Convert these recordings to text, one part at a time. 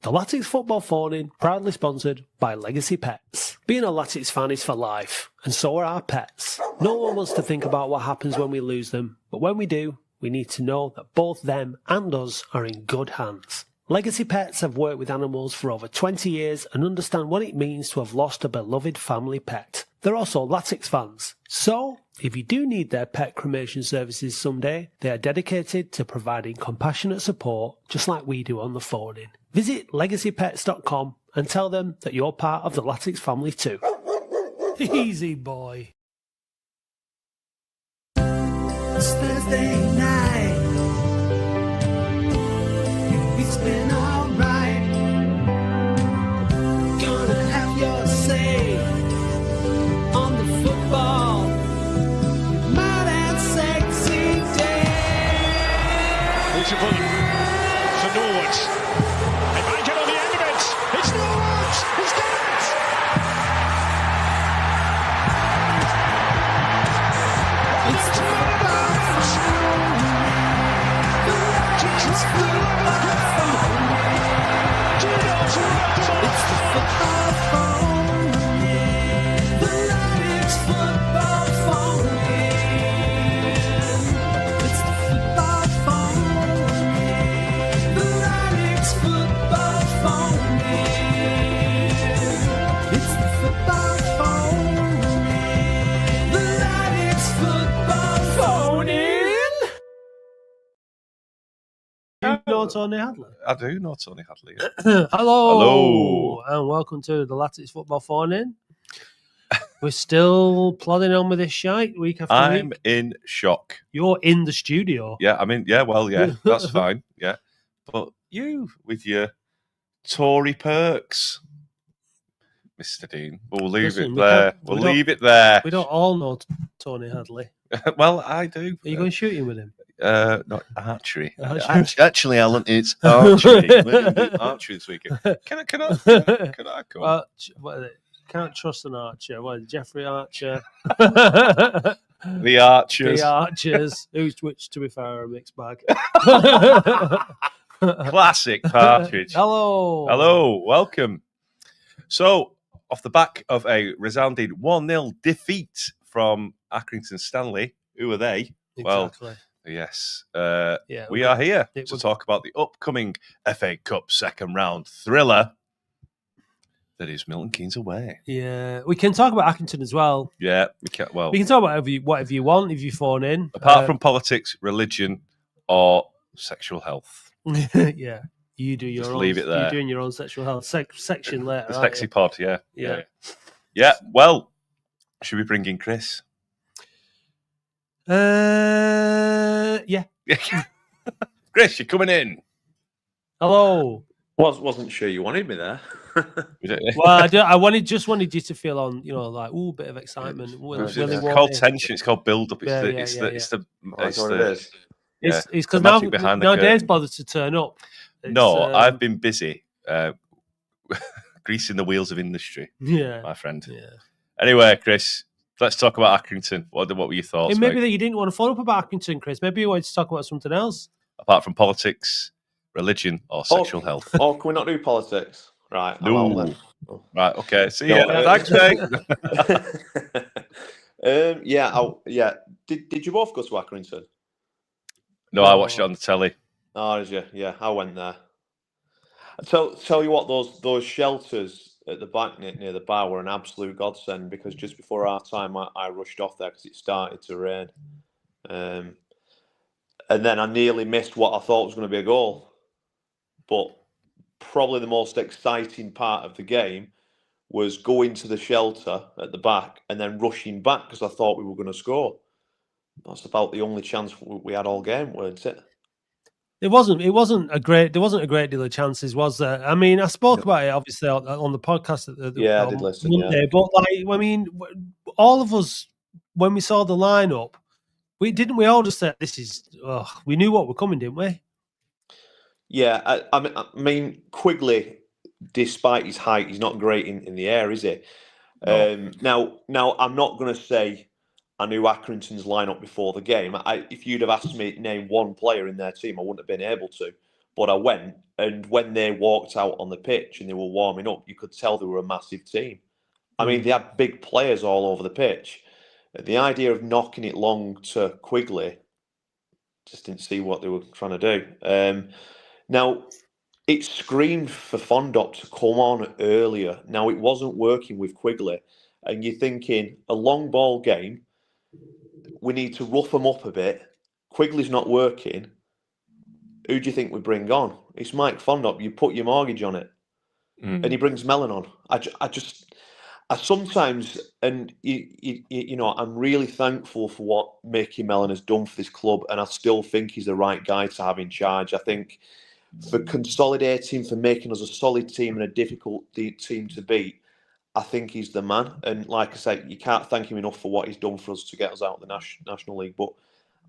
The Latics Football Phone-In, proudly sponsored by Legacy Pets. Being a Latics fan is for life, and so are our pets. No one wants to think about what happens when we lose them, but when we do, we need to know that both them and us are in good hands. Legacy Pets have worked with animals for over 20 years and understand what it means to have lost a beloved family pet. They're also Latics fans. So, if you do need their pet cremation services someday, they are dedicated to providing compassionate support, just like we do on the phone-in. Visit legacypets.com and tell them that you're part of the Latics family too. Easy boy. It's Thursday night. It's been alright. Gonna have your say on the football. Mad and sexy day. Beautiful for Norwood. They might get on the end of it. It's Norwood. He's done it. It's the football know Tony Hadley? I do know Tony Hadley. Yeah. Hello, and welcome to the Latics Football Phone-In. We're still plodding on with this shite week after week. I'm in shock. You're in the studio. Yeah, I mean, yeah, well, yeah, that's fine. Yeah, but you with your Tory perks, Mr. Dean, we'll leave Listen, it there. We'll leave it there. We don't all know Tony Hadley. Well, I do. Are you going shooting with him? Not archery. Archery. Actually, Alan, it's archery. We're going to do archery this weekend. Can I come? Well, what is it? Can't trust an archer. What is it, Jeffrey Archer? The Archers. The Archers. Which, to be fair, are a mixed bag. Classic partridge. Hello, welcome. So, off the back of a resounding 1-0 defeat from Accrington Stanley, who are they? Exactly. Well, yes. Yeah, we are here to talk about the upcoming FA Cup second round thriller that is Milton Keynes away. Yeah, we can talk about Accrington as well. Yeah, we can. Well, We can talk about whatever you want if you phone in. apart from politics, religion, or sexual health. Yeah, you do your Just own. leave it there. You're doing your own sexual health section later. The aren't sexy you? pod, yeah. Yeah. Well, should we bring in Chris? Yeah. Chris, you're coming in. Hello. Wasn't sure you wanted me there. Well, I just wanted you to feel on, like, a bit of excitement. It's called tension. It's called build up. It's the It's because the magic behind the nowadays curtain. bothered to turn up. No, I've been busy greasing the wheels of industry, Yeah. my friend. Yeah. Anyway, Chris, let's talk about Accrington. What were your thoughts? And maybe mate? that you didn't want to follow up about Accrington, Chris. Maybe you wanted to talk about something else. Apart from politics, religion, or sexual health. Oh, can we not do politics? Right. I'm No. out then. Oh. Right, okay. See No, ya. Thanks, mate. Did you both go to Accrington? No, I watched it on the telly. Oh, did you? Yeah, I went there. Tell you what, those shelters at the back near the bar were an absolute godsend, because just before our time, I rushed off there because it started to rain, and then I nearly missed what I thought was going to be a goal. But probably the most exciting part of the game was going to the shelter at the back and then rushing back because I thought we were going to score. That's about the only chance we had all game, weren't it? There wasn't a great deal of chances, was there? I mean, I spoke about it obviously on the podcast. I did listen. Monday, but all of us, when we saw the lineup, we all just said we knew what were coming, didn't we? Yeah, I mean, Quigley, despite his height, he's not great in the air, is he? No. Now, I'm not going to say I knew Accrington's lineup before the game. If you'd have asked me to name one player in their team, I wouldn't have been able to. but I went, and when they walked out on the pitch and they were warming up, you could tell they were a massive team. I mean, they had big players all over the pitch. The idea of knocking it long to Quigley, just didn't see what they were trying to do. Now, it screamed for Fondop to come on earlier. Now, it wasn't working with Quigley. And you're thinking, a long ball game, we need to rough them up a bit. Quigley's not working. Who do you think we bring on? It's Mike Fondop. You put your mortgage on it. And he brings Mellon on. I sometimes, and you know, I'm really thankful for what Mickey Mellon has done for this club, and I still think he's the right guy to have in charge. I think for consolidating, for making us a solid team and a difficult team to beat, I think he's the man. And like I say, you can't thank him enough for what he's done for us to get us out of the National League. But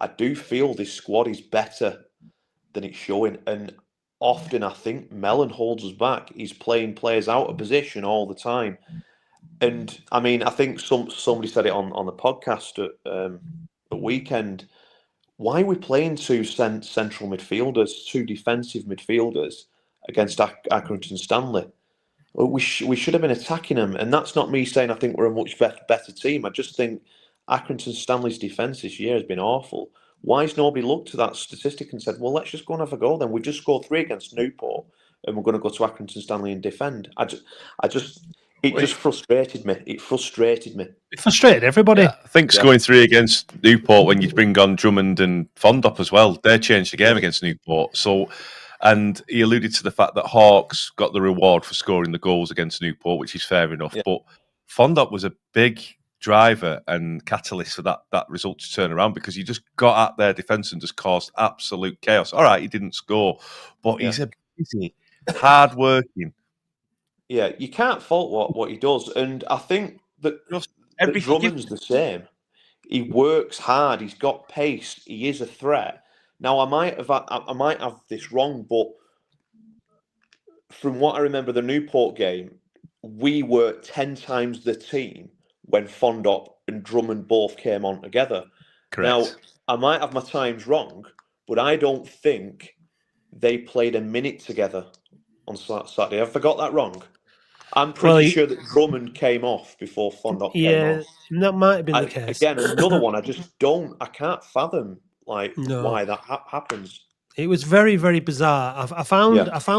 I do feel this squad is better than it's showing. And often I think Mellon holds us back. He's playing players out of position all the time. And I mean, I think somebody said it on the podcast at weekend. Why are we playing two central midfielders, two defensive midfielders against Accrington Stanley? Well, we should have been attacking them. And that's not me saying I think we're a much better team. I just think Accrington Stanley's defence this year has been awful. Why has nobody looked at that statistic and said, well, let's just go and have a go then? We just scored 3 against Newport and we're going to go to Accrington Stanley and defend. It just frustrated me. It frustrated me. It frustrated everybody. Yeah, I think scoring 3 against Newport when you bring on Drummond and Fondop as well, they changed the game against Newport. So, and he alluded to the fact that Hawks got the reward for scoring the goals against Newport, which is fair enough. Yeah. But Fondop was a big driver and catalyst for that result to turn around, because he just got at their defence and just caused absolute chaos. All right, he didn't score, but he's a busy, hard-working. Yeah, you can't fault what he does. And I think that Drummond's the same. He works hard. He's got pace. He is a threat. Now, I might have this wrong, but from what I remember, the Newport game, we were 10 times the team when Fondop and Drummond both came on together. Correct. Now, I might have my times wrong, but I don't think they played a minute together on Saturday. Have I got that wrong? I'm pretty sure that Drummond came off before Fondop came off. Yeah, that might have been the case. Again, another one. I can't fathom why that happens. It was very, very bizarre. I found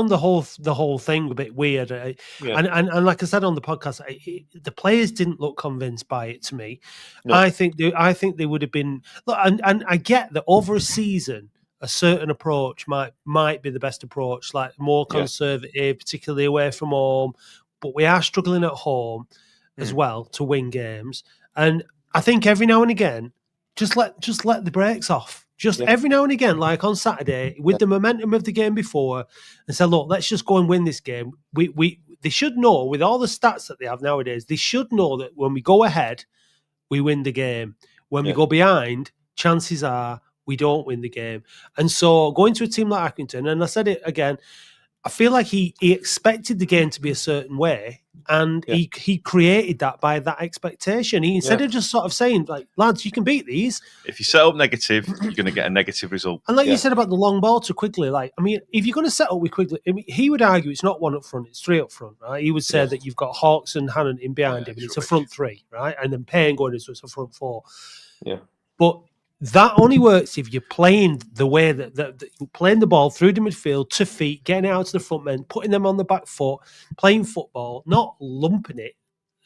the whole thing a bit weird. And like I said on the podcast, the players didn't look convinced by it to me. No. I think they would have been. Look, and I get that over a season, a certain approach might be the best approach, like more conservative, particularly away from home. But we are struggling at home as well to win games. And I think every now and again, just let the brakes off. Every now and again, like on Saturday, with the momentum of the game before, and say, look, let's just go and win this game. They should know, with all the stats that they have nowadays, they should know that when we go ahead, we win the game. When we go behind, chances are we don't win the game. And so going to a team like Accrington, and I said it again, I feel like he expected the game to be a certain way, and he created that by that expectation. Instead of just sort of saying, like, lads, you can beat these. If you set up negative, you're going to get a negative result. And like you said about the long ball to Quigley, like, I mean, if you're going to set up with Quigley, I mean, he would argue it's not 1 up front, it's 3 up front, right? He would say that you've got Hawks and Hannon in behind him, and it's a front 3, right? And then Payne going in, so it's a front 4. Yeah. But that only works if you're playing the way that you're playing the ball through the midfield to feet, getting it out to the front men, putting them on the back foot, playing football, not lumping it.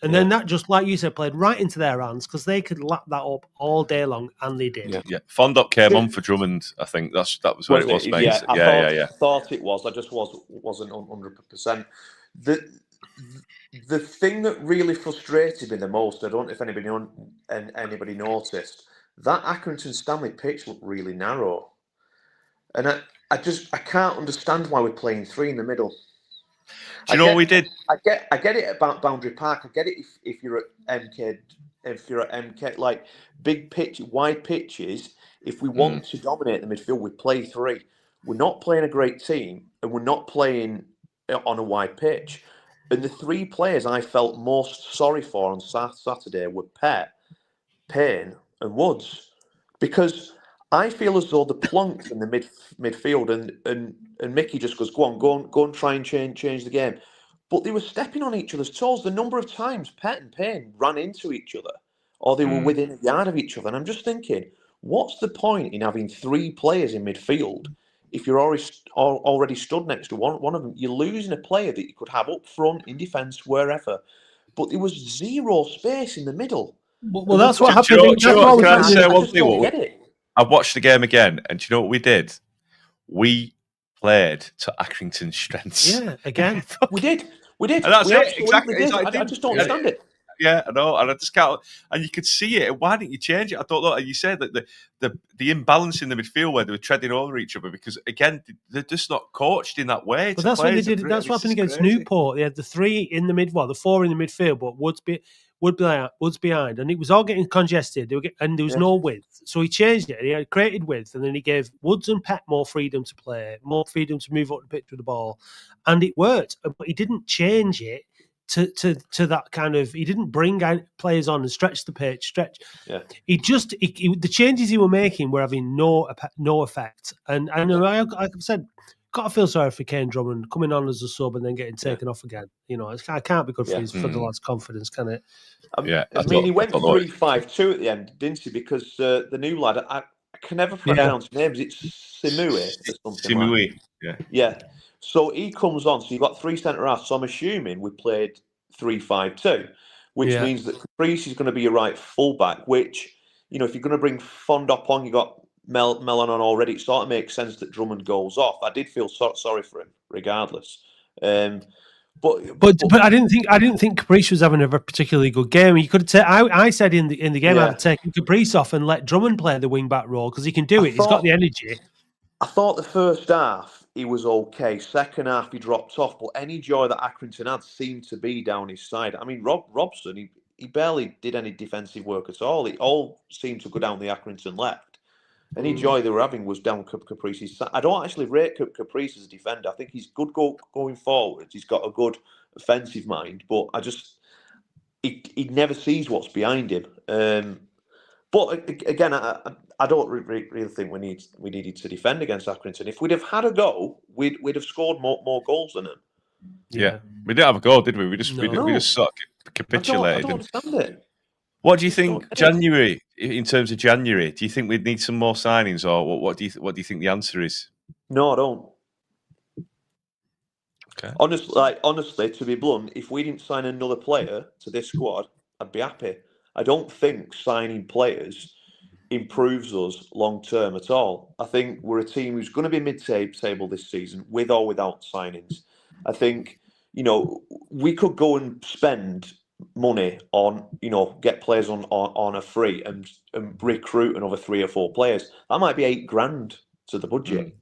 And then that just, like you said, played right into their hands, because they could lap that up all day long, and they did. Yeah. Fondop came on for Drummond. I think that was what it was, mate. I thought it was. I just wasn't 100%. The thing that really frustrated me the most, I don't know if anybody noticed, that Accrington Stanley pitch looked really narrow, and I can't understand why we're playing 3 in the middle. Do you know what we did? I get it about Boundary Park. I get it if you're at MK. If you're at MK, like big pitch, wide pitches. If we want to dominate the midfield, we play 3. We're not playing a great team, and we're not playing on a wide pitch. And the 3 players I felt most sorry for on Saturday were Payne and Woods, because I feel as though the plonked in the midfield, and Mickey just goes, go and try and change the game. But they were stepping on each other's toes. The number of times Pett and Payne ran into each other, or they were within a yard of each other. And I'm just thinking, what's the point in having 3 players in midfield if you're already stood next to one of them? You're losing a player that you could have up front, in defence, wherever. But there was zero space in the middle. Well, that's what Do you happened. know what? Can I say I one just thing? don't get it. I watched the game again, and do you know what we did? We played to Accrington's strengths. Yeah, again. We did. And that's We it. absolutely Exactly. did. Like, I just don't understand it. Yeah, I know, and I just can't. And you could see it. Why didn't you change it? I don't know. And you said that the imbalance in the midfield where they were treading over each other because again they're just not coached in that way. But that's what they did. That's what happened against Newport. They had the 3 in the the 4 in the midfield, but Woods behind, and it was all getting congested. And there was no width, so he changed it. He created width, and then he gave Woods and Pett more freedom to play, more freedom to move up the pitch with the ball, and it worked. But he didn't change it to that kind of. He didn't bring out players on and stretch the pitch. Yeah. The changes he were making were having no effect. And like I said, got to feel sorry for Kane Drummond coming on as a sub and then getting taken off again. You know, it can't be good for the lad's confidence, can it? I mean, he went 3-5-2 at the end, didn't he? Because the new lad, I can never pronounce names. It's Simui or something. Simui, yeah. So he comes on. So you've got 3 centre halves. So I'm assuming we played 3-5-2, which means that Caprice is going to be your right fullback. Which, you know, if you're going to bring Fondop on, you got Mellon on already. It sort of makes sense that Drummond goes off. I did feel sorry for him, regardless. But I didn't think Caprice was having a particularly good game. You could have I said in the game I'd taken Caprice off and let Drummond play the wing back role because he can do it. He's got the energy. I thought the first half he was okay. Second half he dropped off, but any joy that Accrington had seemed to be down his side. I mean, Robson he barely did any defensive work at all. It all seemed to go down the Accrington left. Any joy they were having was down Caprice's side. I don't actually rate Caprice as a defender. I think he's good going forward. He's got a good offensive mind, but he never sees what's behind him. But again, I don't really think we needed to defend against Accrington. If we'd have had a go, we'd have scored more goals than them. Yeah, we didn't have a goal, did we? We just sort of capitulated. I don't understand it. What do you think, January? In terms of January, do you think we'd need some more signings, or what do you think the answer is? No, I don't. Okay. Honestly, to be blunt, if we didn't sign another player to this squad, I'd be happy. I don't think signing players improves us long term at all. I think we're a team who's going to be mid-table this season, with or without signings. I think, you know, we could go and spend money on, you know, get players on a free and recruit another 3 or 4 players. That might be $8,000 to the budget.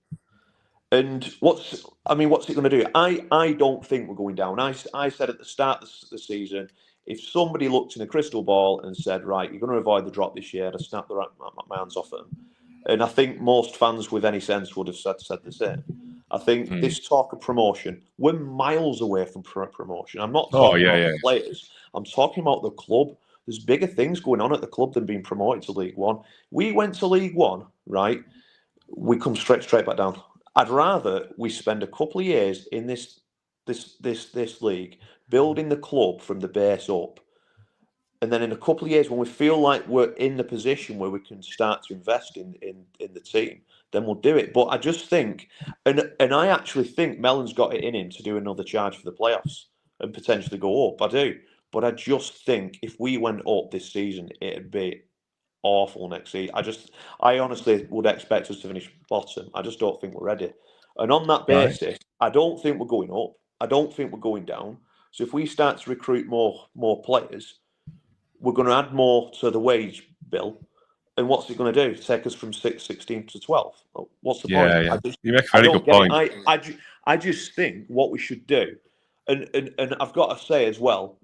And what's it going to do? I don't think we're going down. I said at the start of the season, if somebody looked in a crystal ball and said, right, you're going to avoid the drop this year, I'd snap my hands off them. And I think most fans with any sense would have said the same. I think this talk of promotion, we're miles away from promotion. I'm not talking about the players. I'm talking about the club. There's bigger things going on at the club than being promoted to League One. We went to League One, right? We come straight back down. I'd rather we spend a couple of years in this league building the club from the base up, and then in a couple of years when we feel like we're in the position where we can start to invest in the team, then we'll do it. But I just think, and I actually think Mellon's got it in him to do another charge for the playoffs and potentially go up. I do. But I just think if we went up this season, it'd be awful next season. I honestly would expect us to finish bottom. I just don't think we're ready. And on that basis, I don't think we're going up. I don't think we're going down. So if we start to recruit more players, we're going to add more to the wage bill. And what's it going to do? Take us from 16 to 12? What's the point? Yeah. You make a very good point. I just think what we should do, and I've got to say as well,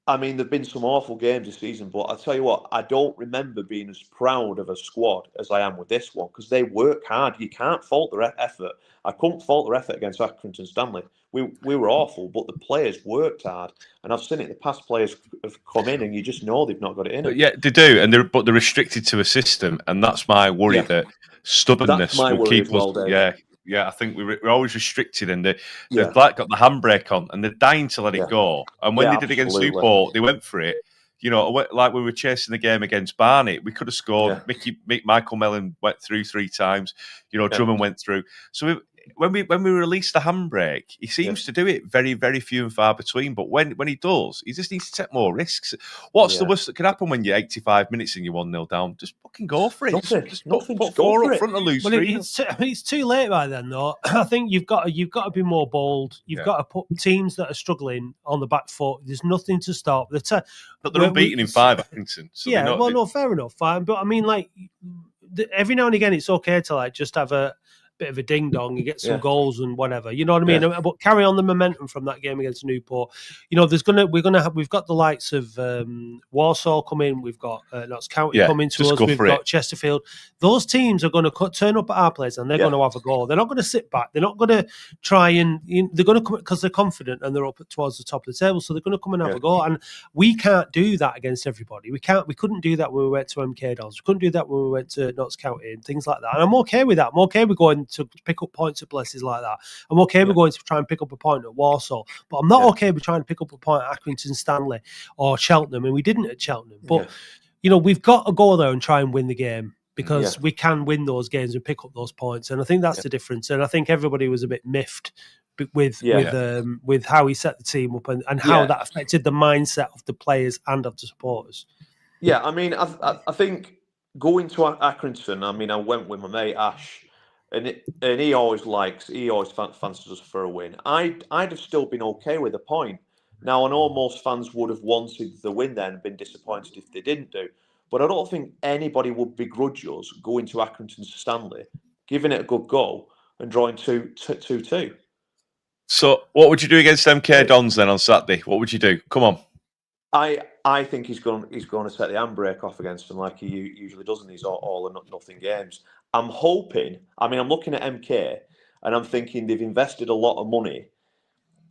I mean, there've been some awful games this season, but I tell you what, I don't remember being as proud of a squad as I am with this one because they work hard. You can't fault their effort. I couldn't fault their effort against Accrington Stanley. We were awful, but the players worked hard, and I've seen it. The past players have come in, and you just know they've not got it in them. Yeah, they do, but they're restricted to a system, and that's my worry that stubbornness That's my will worry keep as well, us. Dave. Yeah. I think we're always restricted, and they've like got the handbrake on, and they're dying to let it go. And when they did against Newport, they went for it. You know, like we were chasing the game against Barnet, we could have scored. Michael Mellon went through 3 times. You know, Drummond went through. So when we release the handbrake, he seems to do it very, very few and far between. But when he does, he just needs to take more risks. What's the worst that could happen when you're 85 minutes and you're 1-0 down? Just fucking go for it. Nothing. Put 4 up front and lose 3. It's too late by then, though. I think you've got to be more bold. You've got to put teams that are struggling on the back foot. There's nothing to stop. But they're unbeaten in 5, Accrington. So no, fair enough, fine. But I mean, like, every now and again, it's okay to like just have a bit of a ding dong, you get some goals and whatever, you know what I mean? But carry on the momentum from that game against Newport. You know, we've got the likes of Warsaw coming, we've got Notts County coming to us, we've got Chesterfield. Those teams are going to turn up at our place and they're going to have a goal. They're not going to sit back. They're not going to try and they're going to come because they're confident and they're up towards the top of the table. So they're going to come and have a goal. And we can't do that against everybody. We couldn't do that when we went to MK Dons. We couldn't do that when we went to Notts County and things like that. And I'm okay with that. I'm okay with going to pick up points at places like that. I'm okay with going to try and pick up a point at Warsaw, but I'm not okay with trying to pick up a point at Accrington Stanley or Cheltenham, and we didn't at Cheltenham. But you know, we've got to go there and try and win the game because we can win those games and pick up those points, and I think that's the difference. And I think everybody was a bit miffed with how he set the team up and how that affected the mindset of the players and of the supporters. Yeah, I mean, I think going to Accrington, I mean, I went with my mate Ash. And he always fancies us for a win. I'd have still been okay with a point. Now, I know most fans would have wanted the win then and been disappointed if they didn't do. But I don't think anybody would begrudge us going to Accrington Stanley, giving it a good go and drawing 2-2. So what would you do against MK Dons then on Saturday? What would you do? Come on. I think he's going to set the handbrake off against them like he usually does in these all or nothing games. I'm hoping. I mean, I'm looking at MK and I'm thinking they've invested a lot of money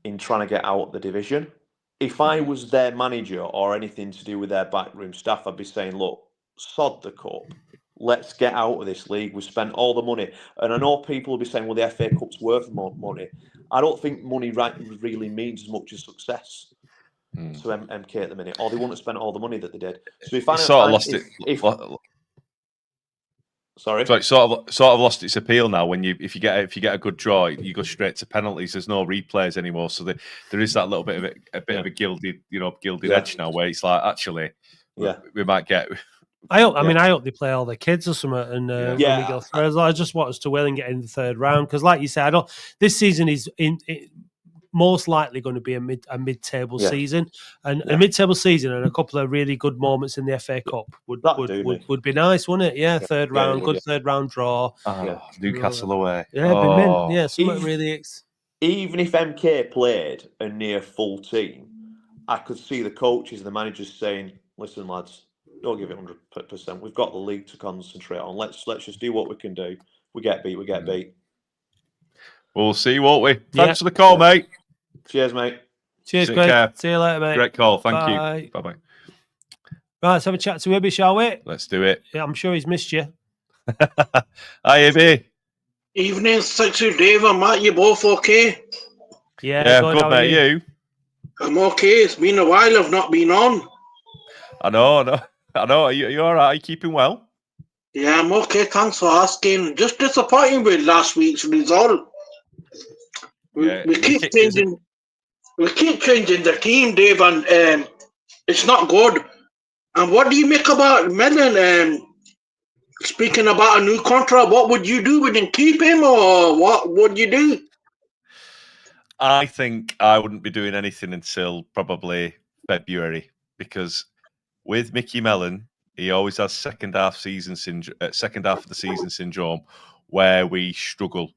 in trying to get out of the division. If I was their manager or anything to do with their backroom staff, I'd be saying, look, sod the cup. Let's get out of this league. We've spent all the money. And I know people will be saying, well, the FA Cup's worth more money. I don't think money really means as much as success to MK at the minute, or they wouldn't have spent all the money that they did. So if Sorry. So it sort of lost its appeal now. If you get a good draw, you go straight to penalties. There's no replays anymore, so there is that little bit of a gilded edge now, where it's like actually, we might get. I hope they play all their kids or something, and when we go through, I just want us to win and get in the third round because, like you said, this season is most likely going to be a mid-table season, and a mid-table season and a couple of really good moments in the FA Cup would be nice, wouldn't it? Yeah, third round, third round draw. Newcastle away. Yeah, something really. Even if MK played a near full team, I could see the coaches and the managers saying, "Listen, lads, don't give it 100%. We've got the league to concentrate on. Let's just do what we can do. We get beat. We'll see, won't we? Thanks for the call, mate. Cheers, mate. Cheers, Greg. See you later, mate. Great call. Thank you. Bye-bye. Right, let's have a chat to Ibby, shall we? Let's do it. Yeah, I'm sure he's missed you. Hi, Ibby. Evening, Sexy Dave and Matt. You both okay? Yeah, good, mate. You? I'm okay. It's been a while. I've not been on. I know. Are you all right? Are you keeping well? Yeah, I'm okay. Thanks for asking. Just disappointing with last week's result. We keep changing the team, Dave, and it's not good. And what do you make about Mellon? Speaking about a new contract, what would you do? Would you keep him, or what would you do? I think I wouldn't be doing anything until probably February, because with Mickey Mellon, he always has second half of the season syndrome, where we struggle.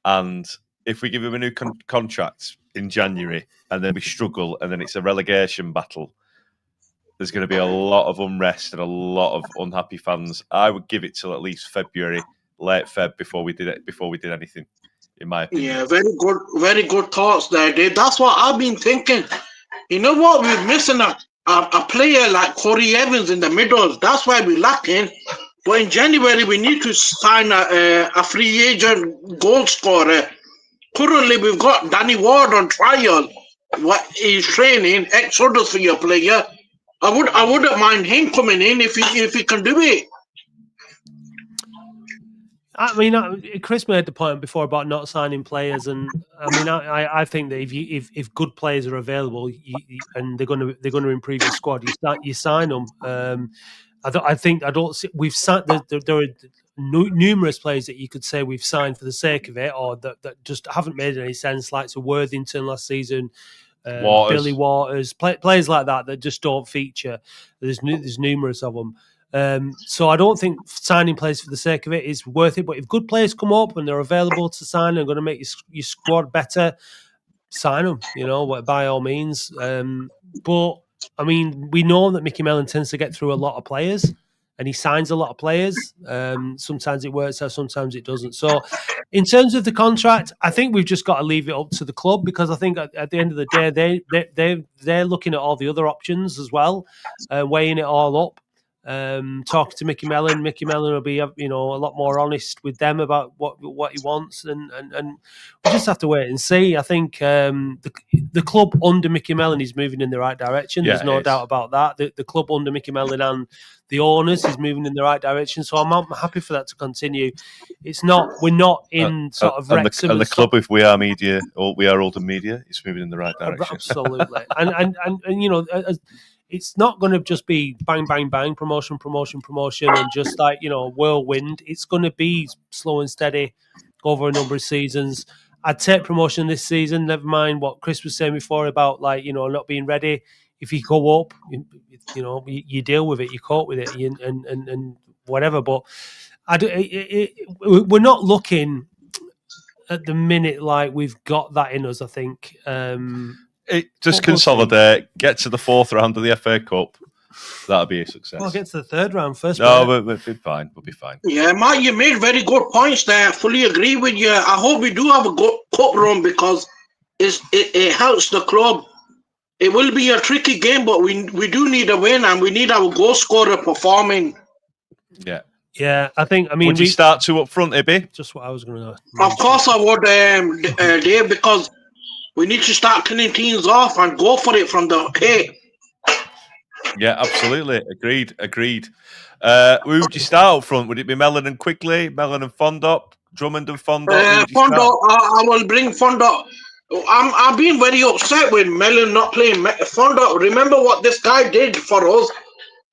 And if we give him a new contract in January and then we struggle and then it's a relegation battle, there's going to be a lot of unrest and a lot of unhappy fans. I would give it till at least February, late Feb, before we did anything. In my opinion. Yeah, very good thoughts there, Dave. That's what I've been thinking. You know what? We're missing a player like Corey Evans in the middle. That's why we're lacking. But in January, we need to sign a free agent goal scorer. Currently, we've got Danny Ward on trial. What he's training, ex-Huddersfield player. I wouldn't mind him coming in if he can do it. I mean, Chris made the point before about not signing players, and I mean, I think that if good players are available and they're going to improve your squad, you sign them. We've signed. There are numerous players that you could say we've signed for the sake of it, or that just haven't made any sense, like Worthington last season. Billy Waters, players like that just don't feature. There's numerous of them. So I don't think signing players for the sake of it is worth it. But if good players come up and they're available to sign and are going to make your squad better, sign them. By all means. But I mean, we know that Mickey Mellon tends to get through a lot of players, and he signs a lot of players. Sometimes it works out, sometimes it doesn't. So, in terms of the contract, I think we've just got to leave it up to the club, because I think at the end of the day, they're looking at all the other options as well, weighing it all up. Talking to Mickey Mellon will be a lot more honest with them about what he wants, and we just have to wait and see. I think the club under Mickey Mellon is moving in the right direction. There's no doubt about that. The club under Mickey Mellon and the owners is moving in the right direction, so I'm happy for that to continue. We're not in sort of Wrexham and the club, if we are media, or we are Oldham Media, is moving in the right direction. Absolutely, and it's not going to just be bang, bang, bang, promotion, and just like, whirlwind. It's going to be slow and steady over a number of seasons. I'd take promotion this season, never mind what Chris was saying before about, not being ready. If you go up, you deal with it, you cope with it, and whatever. But we're not looking at the minute like we've got that in us, I think. Just consolidate, get to the fourth round of the FA Cup. That'll be a success. Well, get to the third round first. No, we'll be fine. We'll be fine. Yeah, Matt, you made very good points there. I fully agree with you. I hope we do have a good cup run, because it helps the club. It will be a tricky game, but we do need a win, and we need our goal scorer performing. Yeah. Yeah, would you start two up front, Ibby? Just what I was going to. Of course I would, Dave, because we need to start killing teams off and go for it from the hit. Yeah, absolutely. Agreed. Who would you start up front? Would it be Mellon and Quigley, Mellon and Fondop, Drummond and Fondop? Fondop, I will bring Fondop. I've been very upset with Mellon not playing Fondop. Remember what this guy did for us?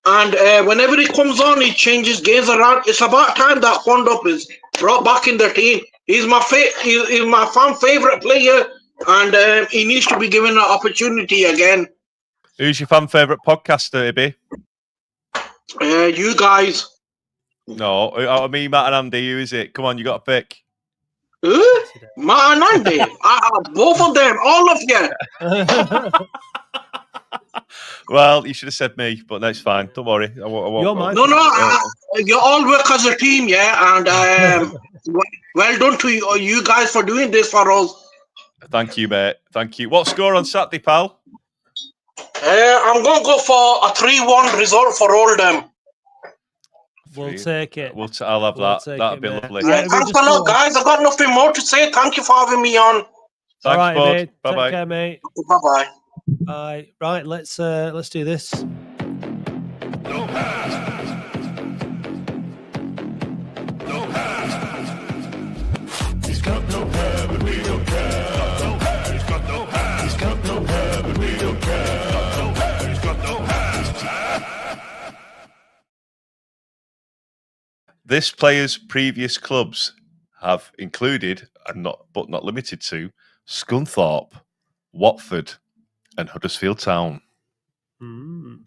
And whenever he comes on, he changes games around. It's about time that Fondop is brought back in the team. He's my fan favourite player. And he needs to be given an opportunity again. Who's your fan favourite podcaster, Ibby? You guys. No, I mean Matt and Andy. Who is it? Come on, you got to pick. Who? Matt and Andy. Both of them, all of you. Well, you should have said me, but that's fine. Don't worry. I won't. You all work as a team, yeah. And well done to you guys for doing this for us. Thank you, mate. Thank you. What score on Saturday, pal? I'm going to go for a 3-1 result for Oldham. We'll take it. I'll have that. That'd be lovely. Yeah, thanks a lot, guys. I've got nothing more to say. Thank you for having me on. Thanks, all right, mate. Bye-bye. Take care, mate. Bye-bye. Bye. Right, let's do this. No pass. No pass. He's got no hair, but we don't care. No hair. He's got no hair. He's got no hair, but we don't care. No hair. He's got no hair. This player's previous clubs have included, but not limited to, Scunthorpe, Watford, and Huddersfield Town. And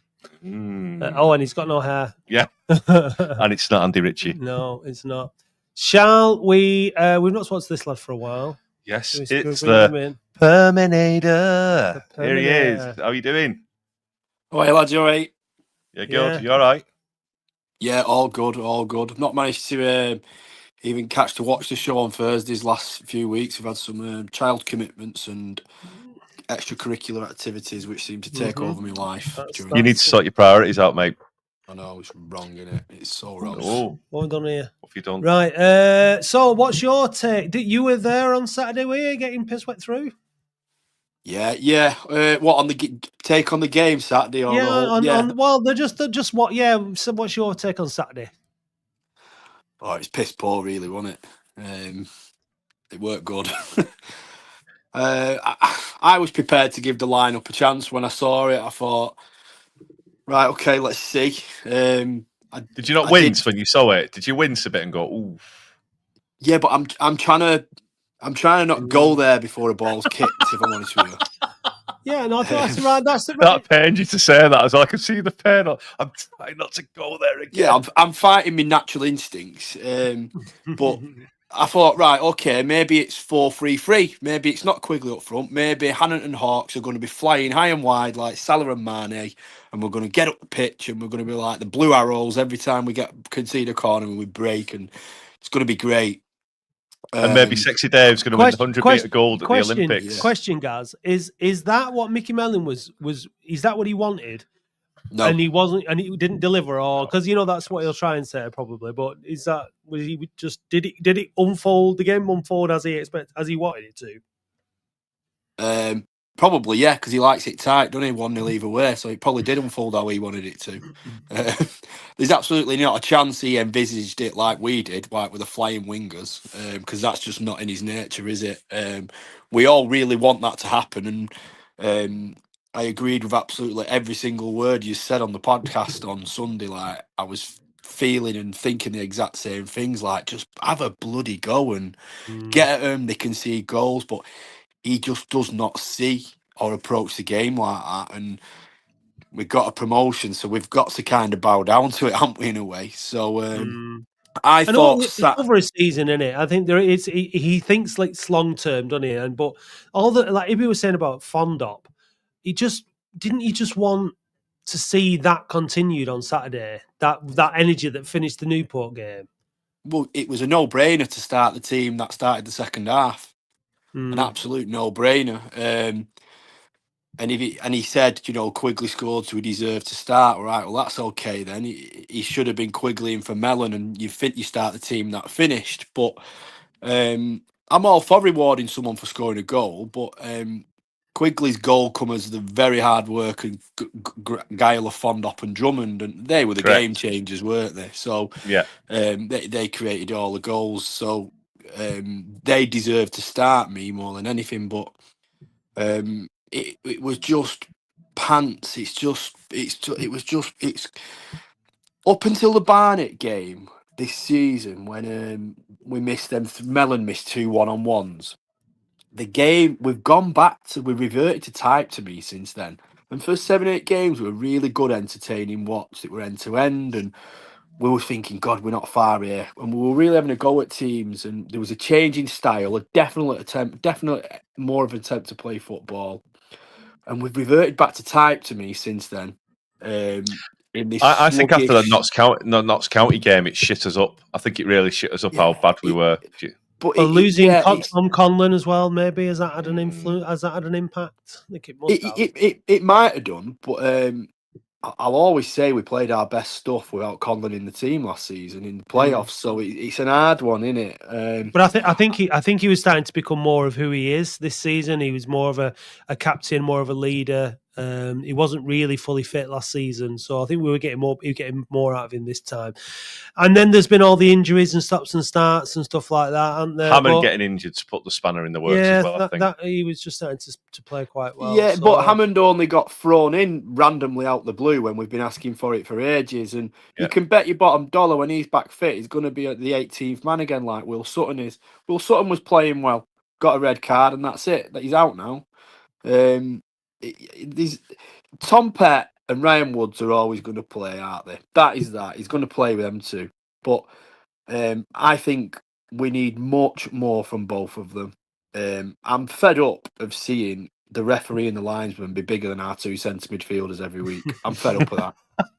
he's got no hair. Yeah. And it's not Andy Ritchie. No, it's not. Shall we... we've not spoken to this lad for a while. Yes, it's the Perminator. Here he is. How are you doing? Oh, hey, lads, you all right? Yeah, good. Yeah. You all right? Yeah, all good, all good. I've not managed to even catch to watch the show on Thursdays last few weeks. We've had some child commitments and extracurricular activities which seem to take over my life. during You need to sort your priorities out, mate. I know, it's wrong, innit? It's so wrong. Oh, What have we done here? what have you done? Right. So, what's your take? You were there on Saturday, were you, getting piss wet through? Yeah. What on the take on the game Saturday or Yeah, the whole? well, they're just what? Yeah. So, what's your take on Saturday? Oh, it's piss poor, really, wasn't it? It worked good. I was prepared to give the lineup a chance when I saw it. I thought, right, okay, let's see. Did you not wince when you saw it? Did you wince a bit and go, ooh? Yeah, but I'm trying to not go there before a ball's kicked. If I'm honest with you. Yeah, no, that's right. That's the That pained you to say that, as I can see the pain. I'm trying not to go there again. Yeah, I'm fighting my natural instincts. But I thought, right, okay, maybe it's 4-3-3. Maybe it's not Quigley up front. Maybe Hannant and Hawks are going to be flying high and wide like Salah and Mane, and we're going to get up the pitch and we're going to be like the Blue Arrows every time we concede a corner and we break, and it's going to be great. And maybe Sexy Dave's going to win the 100-meter gold at the Olympics. Question, Gaz, is that what Mickey Mellon was? Is that what he wanted? No, and he wasn't, and he didn't deliver, or because that's what he'll try and say probably. But was he just did it unfold? The game unfold as he wanted it to? Probably, yeah, because he likes it tight, doesn't he? 1-0 either way, so it probably did unfold how he wanted it to. There's absolutely not a chance he envisaged it like we did, like with the flying wingers, because that's just not in his nature, is it? We all really want that to happen, and I agreed with absolutely every single word you said on the podcast on Sunday. Like, I was feeling and thinking the exact same things, like, just have a bloody go and get at them. They can see goals, but he just does not see or approach the game like that. And we've got a promotion, so we've got to kind of bow down to it, haven't we, in a way? So I thought it's over a season, isn't it? I think there is. He thinks like long term, doesn't he? And but all the like if he was saying about Fondop, he just want to see that continued on Saturday. That energy that finished the Newport game. Well, it was a no-brainer to start the team that started the second half. An absolute no-brainer. And he said, Quigley scored, so he deserved to start. All right, well, that's okay then. He should have been Quigley for Mellon, and you start the team that finished. But I'm all for rewarding someone for scoring a goal, but Quigley's goal come as the very hard work and guile of Fondop and Drummond, and they were the game changers, weren't they? So yeah, they created all the goals, so they deserve to start me more than anything. But it was just pants. It's up until the Barnet game this season when we missed them. Mellon missed 2 1-on-1s. The game we reverted to type to me since then. And for 7-8 games, we were really good, entertaining watch. It were end to end, and we were thinking, God, we're not far here. And we were really having a go at teams, and there was a change in style, a definitely more of an attempt to play football. And we've reverted back to type to me since then. In this I think after the Notts County game, it shit us up. I think it really shit us up how bad we were. But losing Tom Conlon as well, maybe has that had an influence? Has that had an impact? I think it must have. It might have done, but I'll always say we played our best stuff without Conlon in the team last season in the playoffs. So it's an hard one, isn't it? But I think he was starting to become more of who he is this season. He was more of a captain, more of a leader. He wasn't really fully fit last season, so I think we were getting more out of him this time. And then there's been all the injuries and stops and starts and stuff like that, aren't there? Hammond getting injured to put the spanner in the works as well. I think he was just starting to play quite well. Yeah, so. But Hammond only got thrown in randomly out the blue when we've been asking for it for ages, and you can bet your bottom dollar when he's back fit, he's going to be at the 18th man again, like Will Sutton is. Will Sutton was playing well, got a red card, and that's it. That he's out now. Tom Pett and Ryan Woods are always going to play, aren't they? That is that. He's going to play with them too. But I think we need much more from both of them. I'm fed up of seeing the referee and the linesman be bigger than our 2 centre midfielders every week. I'm fed up with that.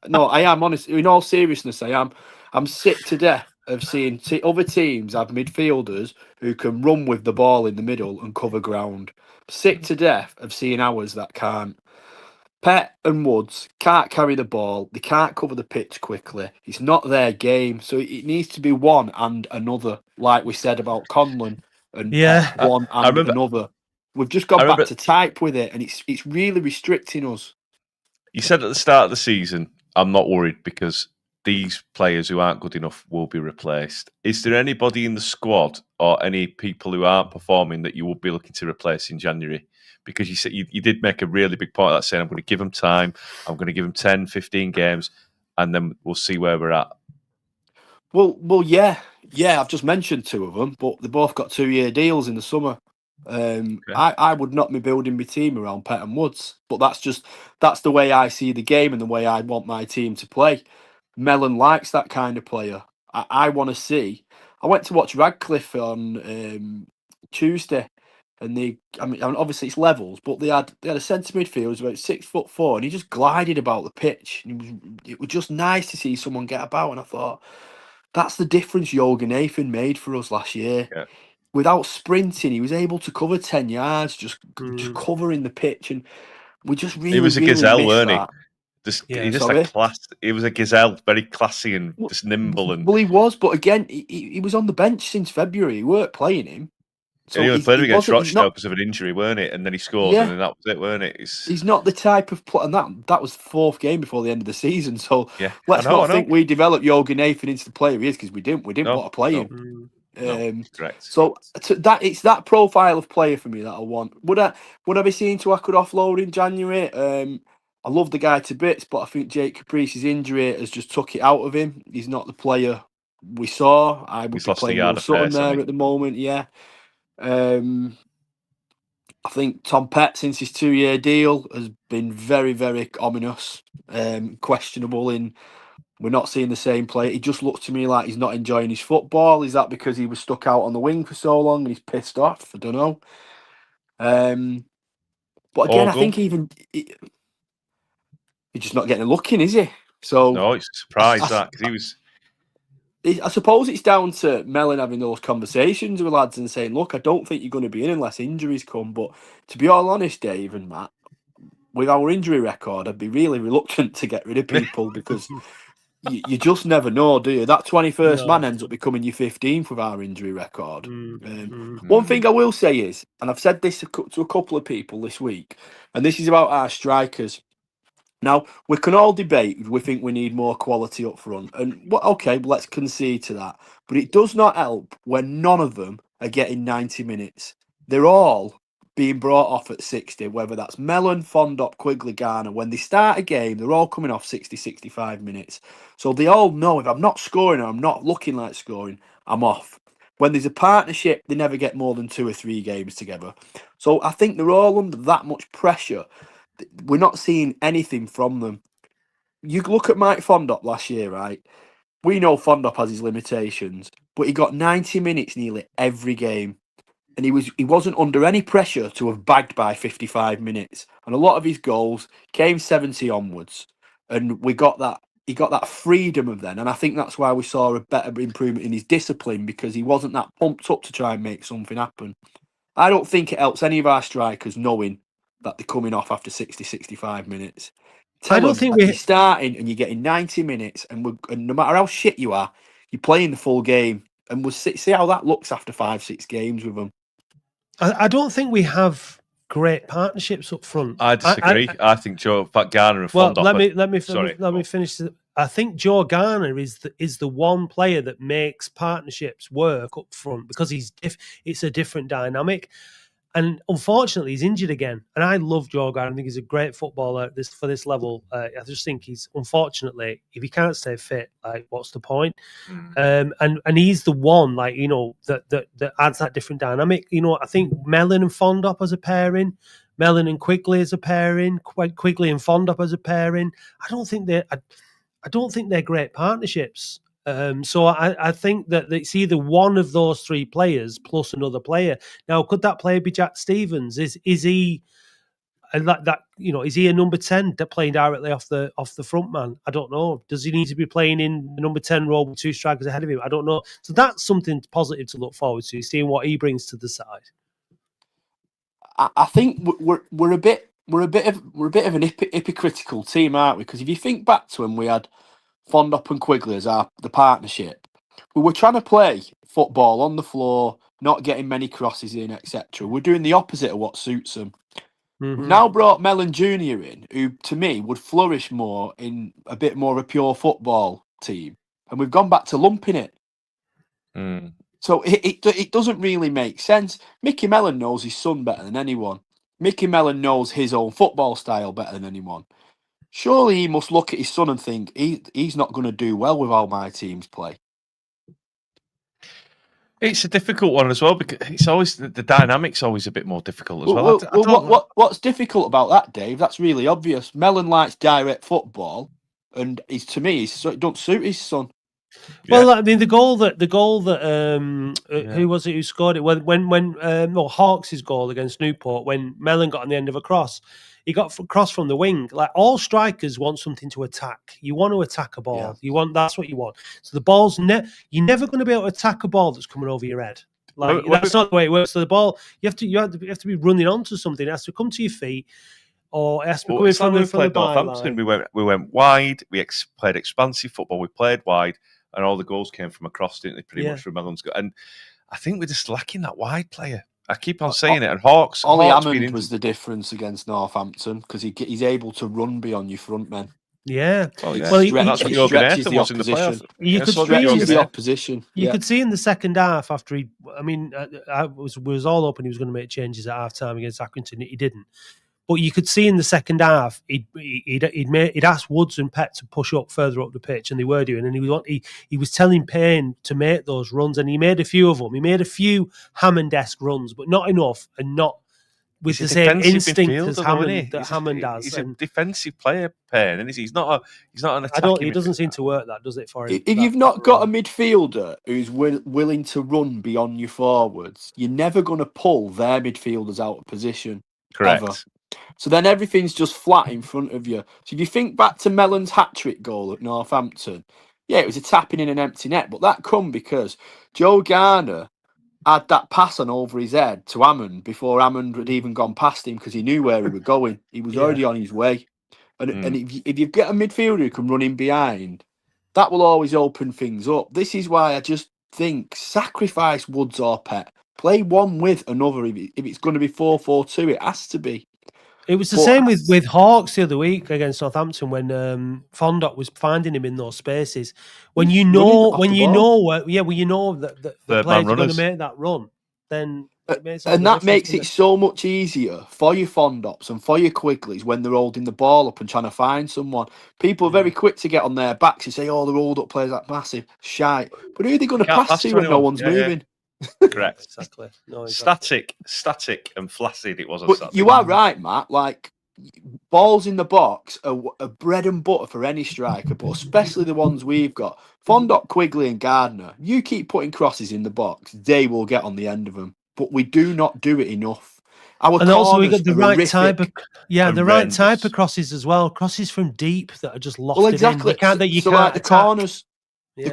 No, I am honest. In all seriousness, I am. I'm sick to death of seeing other teams have midfielders who can run with the ball in the middle and cover ground. Sick to death of seeing ours that can't. Pet and Woods can't carry the ball. They can't cover the pitch quickly. It's not their game. So it needs to be one and another, like we said about Conlon and Yeah. Pet, one I and remember- another. We've just gone I remember- back to type with it, and it's really restricting us. You said at the start of the season, I'm not worried because these players who aren't good enough will be replaced. Is there anybody in the squad or any people who aren't performing that you will be looking to replace in January? Because you said you did make a really big point of that, saying I'm going to give them time, I'm going to give them 10, 15 games, and then we'll see where we're at. Well, yeah. I've just mentioned 2 of them, but they both got 2-year deals in the summer. I would not be building my team around Pet and Woods, but that's the way I see the game and the way I want my team to play. Mellon likes that kind of player. I want to see. I went to watch Radcliffe on Tuesday, and obviously it's levels, but they had a centre midfield who was about 6'4", and he just glided about the pitch. And it was just nice to see someone get about, and I thought that's the difference Jorgen Nathan made for us last year. Yeah. Without sprinting, he was able to cover 10 yards, just covering the pitch, and we just really, He was a really gazelle, missed weren't he? that. He just Sorry? a class. He was a gazelle, very classy and just nimble. And Well, he was, but again, he was on the bench since February. We weren't playing him. So he only played him against he's Rochdale not, because of an injury, weren't it? And then he scored, Yeah. and then that was it, weren't it? he's not the type of player, and that was the 4th game before the end of the season. So Yeah, let's I know. not think we developed Jorgen Nathan into the player he is, because we didn't. We didn't No, want to play no. him. No, correct. So it's that profile of player for me that I want. Would I be seeing to I could offload in January? I love the guy to bits, but I think Jake Caprice's injury has just took it out of him. He's not the player we saw. I would He's be lost playing the yard Will of Sutton pace, hasn't there he? at the moment. Yeah. I think Tom Pett, since his 2-year deal, has been very, very ominous, questionable. We're not seeing the same play. He just looks to me like he's not enjoying his football. Is that because he was stuck out on the wing for so long and he's pissed off? I don't know. But again, I think he's just not getting a look in, is he? So No, it's a surprise that because he was. I suppose it's down to Mellon having those conversations with lads and saying, look, I don't think you're going to be in unless injuries come. But to be all honest, Dave and Matt, with our injury record, I'd be really reluctant to get rid of people because you just never know, do you? That 21st man ends up becoming your 15th with our injury record. One thing I will say is, and I've said this to a couple of people this week, and this is about our strikers. Now, we can all debate, we think we need more quality up front. And, okay, let's concede to that. But it does not help when none of them are getting 90 minutes. They're all being brought off at 60, whether that's Mellon, Fondop, Quigley, Garner. When they start a game, they're all coming off 60, 65 minutes. So they all know if I'm not scoring or I'm not looking like scoring, I'm off. When there's a partnership, they never get more than 2 or 3 games together. So I think they're all under that much pressure. We're not seeing anything from them. You look at Mike Fondop last year, right? We know Fondop has his limitations, but he got 90 minutes nearly every game. And he wasn't under any pressure to have bagged by 55 minutes. And a lot of his goals came 70 onwards. And he got that freedom of then. And I think that's why we saw a better improvement in his discipline, because he wasn't that pumped up to try and make something happen. I don't think it helps any of our strikers knowing that they're coming off after 60, 65 minutes. I don't think you're starting and you're getting 90 minutes, and no matter how shit you are, you're playing the full game. And we'll see how that looks after 5-6 games with them. I don't think we have great partnerships up front. I disagree. I think Joe Garner and Fondop. Let me finish. I think Joe Garner is the one player that makes partnerships work up front because it's a different dynamic. And unfortunately, he's injured again. And I love Joe Garner. I think he's a great footballer for this level. I just think unfortunately, if he can't stay fit, like, what's the point? And he's the one, like, you know, that adds that different dynamic. You know, I think Mellon and Fondop as a pairing, Mellon and Quigley as a pairing, Quigley and Fondop as a pairing. I don't think they're great partnerships. So I think that it's either one of those 3 players plus another player. Now, could that player be Jack Stevens? Is he and that is he a number 10 playing directly off the front man? I don't know. Does he need to be playing in the number 10 role with 2 strikers ahead of him? I don't know. So that's something positive to look forward to, seeing what he brings to the side. I think we're a bit of an hypocritical team, aren't we? Because if you think back to when we had Fondop and Quigley as the partnership, we were trying to play football on the floor, not getting many crosses in, etc. We're doing the opposite of what suits them. Mm-hmm. We've now brought Mellon Jr. in, who to me would flourish more in a bit more of a pure football team, and we've gone back to lumping it. Mm. So it doesn't really make sense. Mickey Mellon knows his son better than anyone. Mickey Mellon knows his own football style better than anyone. Surely he must look at his son and think he's not going to do well with how my teams play. It's a difficult one as well because it's always the dynamic's always a bit more difficult as well. What's difficult about that, Dave? That's really obvious. Mellon likes direct football, and to me, it don't suit his son. Yeah. Well, I mean, the goal that who was it who scored it when Hawks' goal against Newport, when Mellon got on the end of a cross, he got cross from the wing. Like, all strikers want something to attack. You want to attack a ball. Yeah. That's what you want. So the ball's you're never going to be able to attack a ball that's coming over your head. Like, that's not the way it works. So the ball, you have to be running onto something. It has to come to your feet. Or it has to be coming from the Northampton. We went wide. We played expansive football. We played wide. And all the goals came from across, didn't they? Pretty much from Mellon's goal. And I think we're just lacking that wide player. I keep on saying it. And Hawks. Ollie Hammond was the difference against Northampton because he's able to run beyond your front men. Yeah. Well, that's what Jürgen Ehrten was in the playoffs. You could stretch the opposition. You could see in the second half after I was all hoping he was going to make changes at half time against Accrington. He didn't. But you could see in the second half, he'd asked Woods and Pett to push up further up the pitch, and they were doing. And he was telling Payne to make those runs, and he made a few of them. He made a few Hammond-esque runs, but not enough, and not with the same instinct as Hammond has. He's a defensive player, Payne, and he's not an attacking. It doesn't seem to work. That does it for him. If you've not got a midfielder who's willing to run beyond your forwards, you're never going to pull their midfielders out of position. Correct. Ever. So then everything's just flat in front of you. So if you think back to Mellon's hat-trick goal at Northampton, it was a tapping in an empty net, but that come because Joe Garner had that pass on over his head to Hammond before Hammond had even gone past him because he knew where he was going. He was already on his way. And if you get a midfielder who can run in behind, that will always open things up. This is why I just think sacrifice Woods or Pett. Play one with another. If it's going to be 4-4-2, it has to be. It was the same with Hawks the other week against Northampton when Fondop was finding him in those spaces. When you know that the player's going to make that run, then that makes it so much easier for your Fondops and for your Quigleys when they're holding the ball up and trying to find someone. People are very quick to get on their backs and say, "Oh, the hold up players that massive shite." But who are they going to pass to when no one's moving? Correct. Exactly. No, exactly. Static and flaccid it was. But you are right, Matt. Like, balls in the box are bread and butter for any striker, but especially the ones we've got. Fondop, Quigley and Gardner, you keep putting crosses in the box, they will get on the end of them. But we do not do it enough. And also we got the right type of crosses as well. Crosses from deep that are just lofted. Well, exactly. The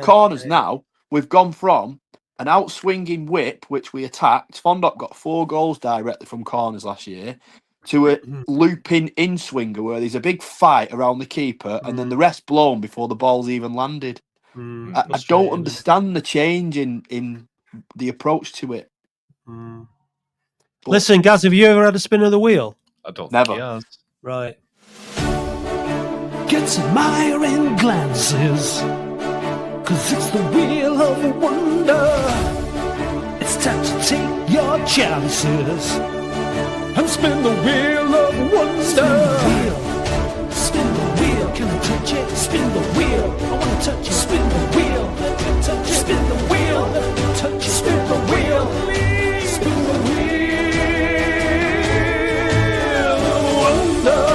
corners now, we've gone from an out-swinging whip, which we attacked. Fondop got 4 goals directly from corners last year, to a looping in-swinger where there's a big fight around the keeper and then the rest blown before the ball's even landed. I don't understand the change in the approach to it. Listen, Gaz, have you ever had a spin of the wheel? I don't Never. think he has. Right. Get admiring glances, 'cause it's the wheel of wonder. It's time to take your chances and spin the wheel of wonder. Spin the wheel, can I touch it? Spin the wheel, I wanna touch it. Spin the wheel, let me touch it. Spin the wheel, let me touch it. Spin the wheel, spin the wheel of wonder.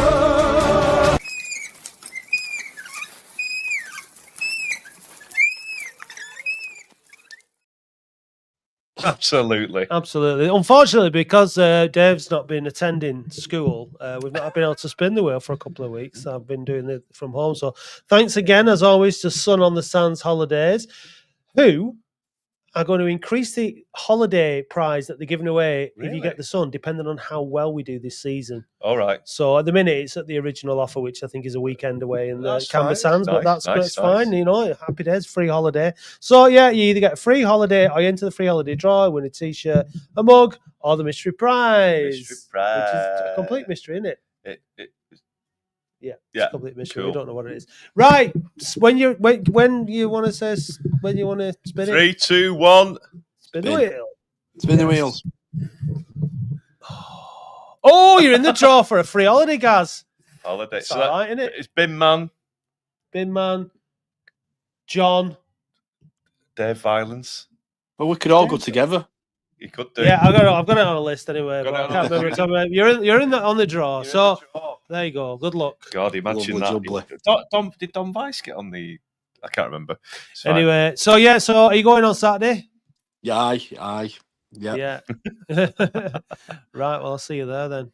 Absolutely. Absolutely. Unfortunately, because Dave's not been attending school, we've not been able to spin the wheel for a couple of weeks. I've been doing it from home. So thanks again, as always, to Sun on the Sands Holidays, who are going to increase the holiday prize that they're giving away if Really? you get the Sun, depending on how well we do this season. All right. So at the minute, it's at the original offer, which I think is a weekend away in the That's Canberra fine. Sands, but Nice, that's nice. fine. You know, happy days, free holiday. So yeah, you either get a free holiday or you enter the free holiday draw, win a T-shirt, a mug, or the mystery prize. Mystery prize. Which is a complete mystery, isn't it? Yeah, it's Yeah, a complete mystery. cool. We don't know what it is. Right, when you want to say when you want to spin it. 3, 2, 1. Spin the wheel. Spin the wheel. Oh, you're in the draw for a free holiday, Gaz. Holiday. It's So all right, isn't it? it's Bin Man, Bin Man, John. Dave Violence. Well, we could all go together. You could do. Yeah, I've got it on a list anyway. Got But it I on can't a remember. list. It's on there. You're in the draw. You're in So the draw. there you go. Good luck. God, imagine Lovely that. jubbly. Did Don Vice get on the? I can't remember. It's fine. Anyway, so yeah, so are you going on Saturday? Yeah, aye. Yeah. Yeah. Right. Well, I'll see you there then.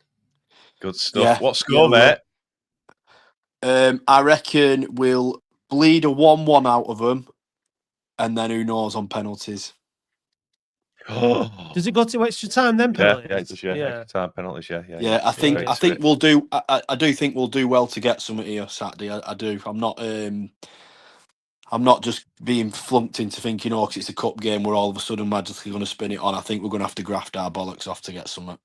Good stuff. Yeah. What score, Yeah, mate? I reckon we'll bleed a 1-1 out of them, and then who knows on penalties. Does it go to extra time then? Penalties? Yeah, it does. Yeah, extra time penalties. Yeah. Yeah, I think we'll do. I do think we'll do well to get something here Saturday. I do. I'm not just being flunked into thinking, oh, 'cause it's a cup game, we're all of a sudden magically going to spin it on. I think we're going to have to graft our bollocks off to get something.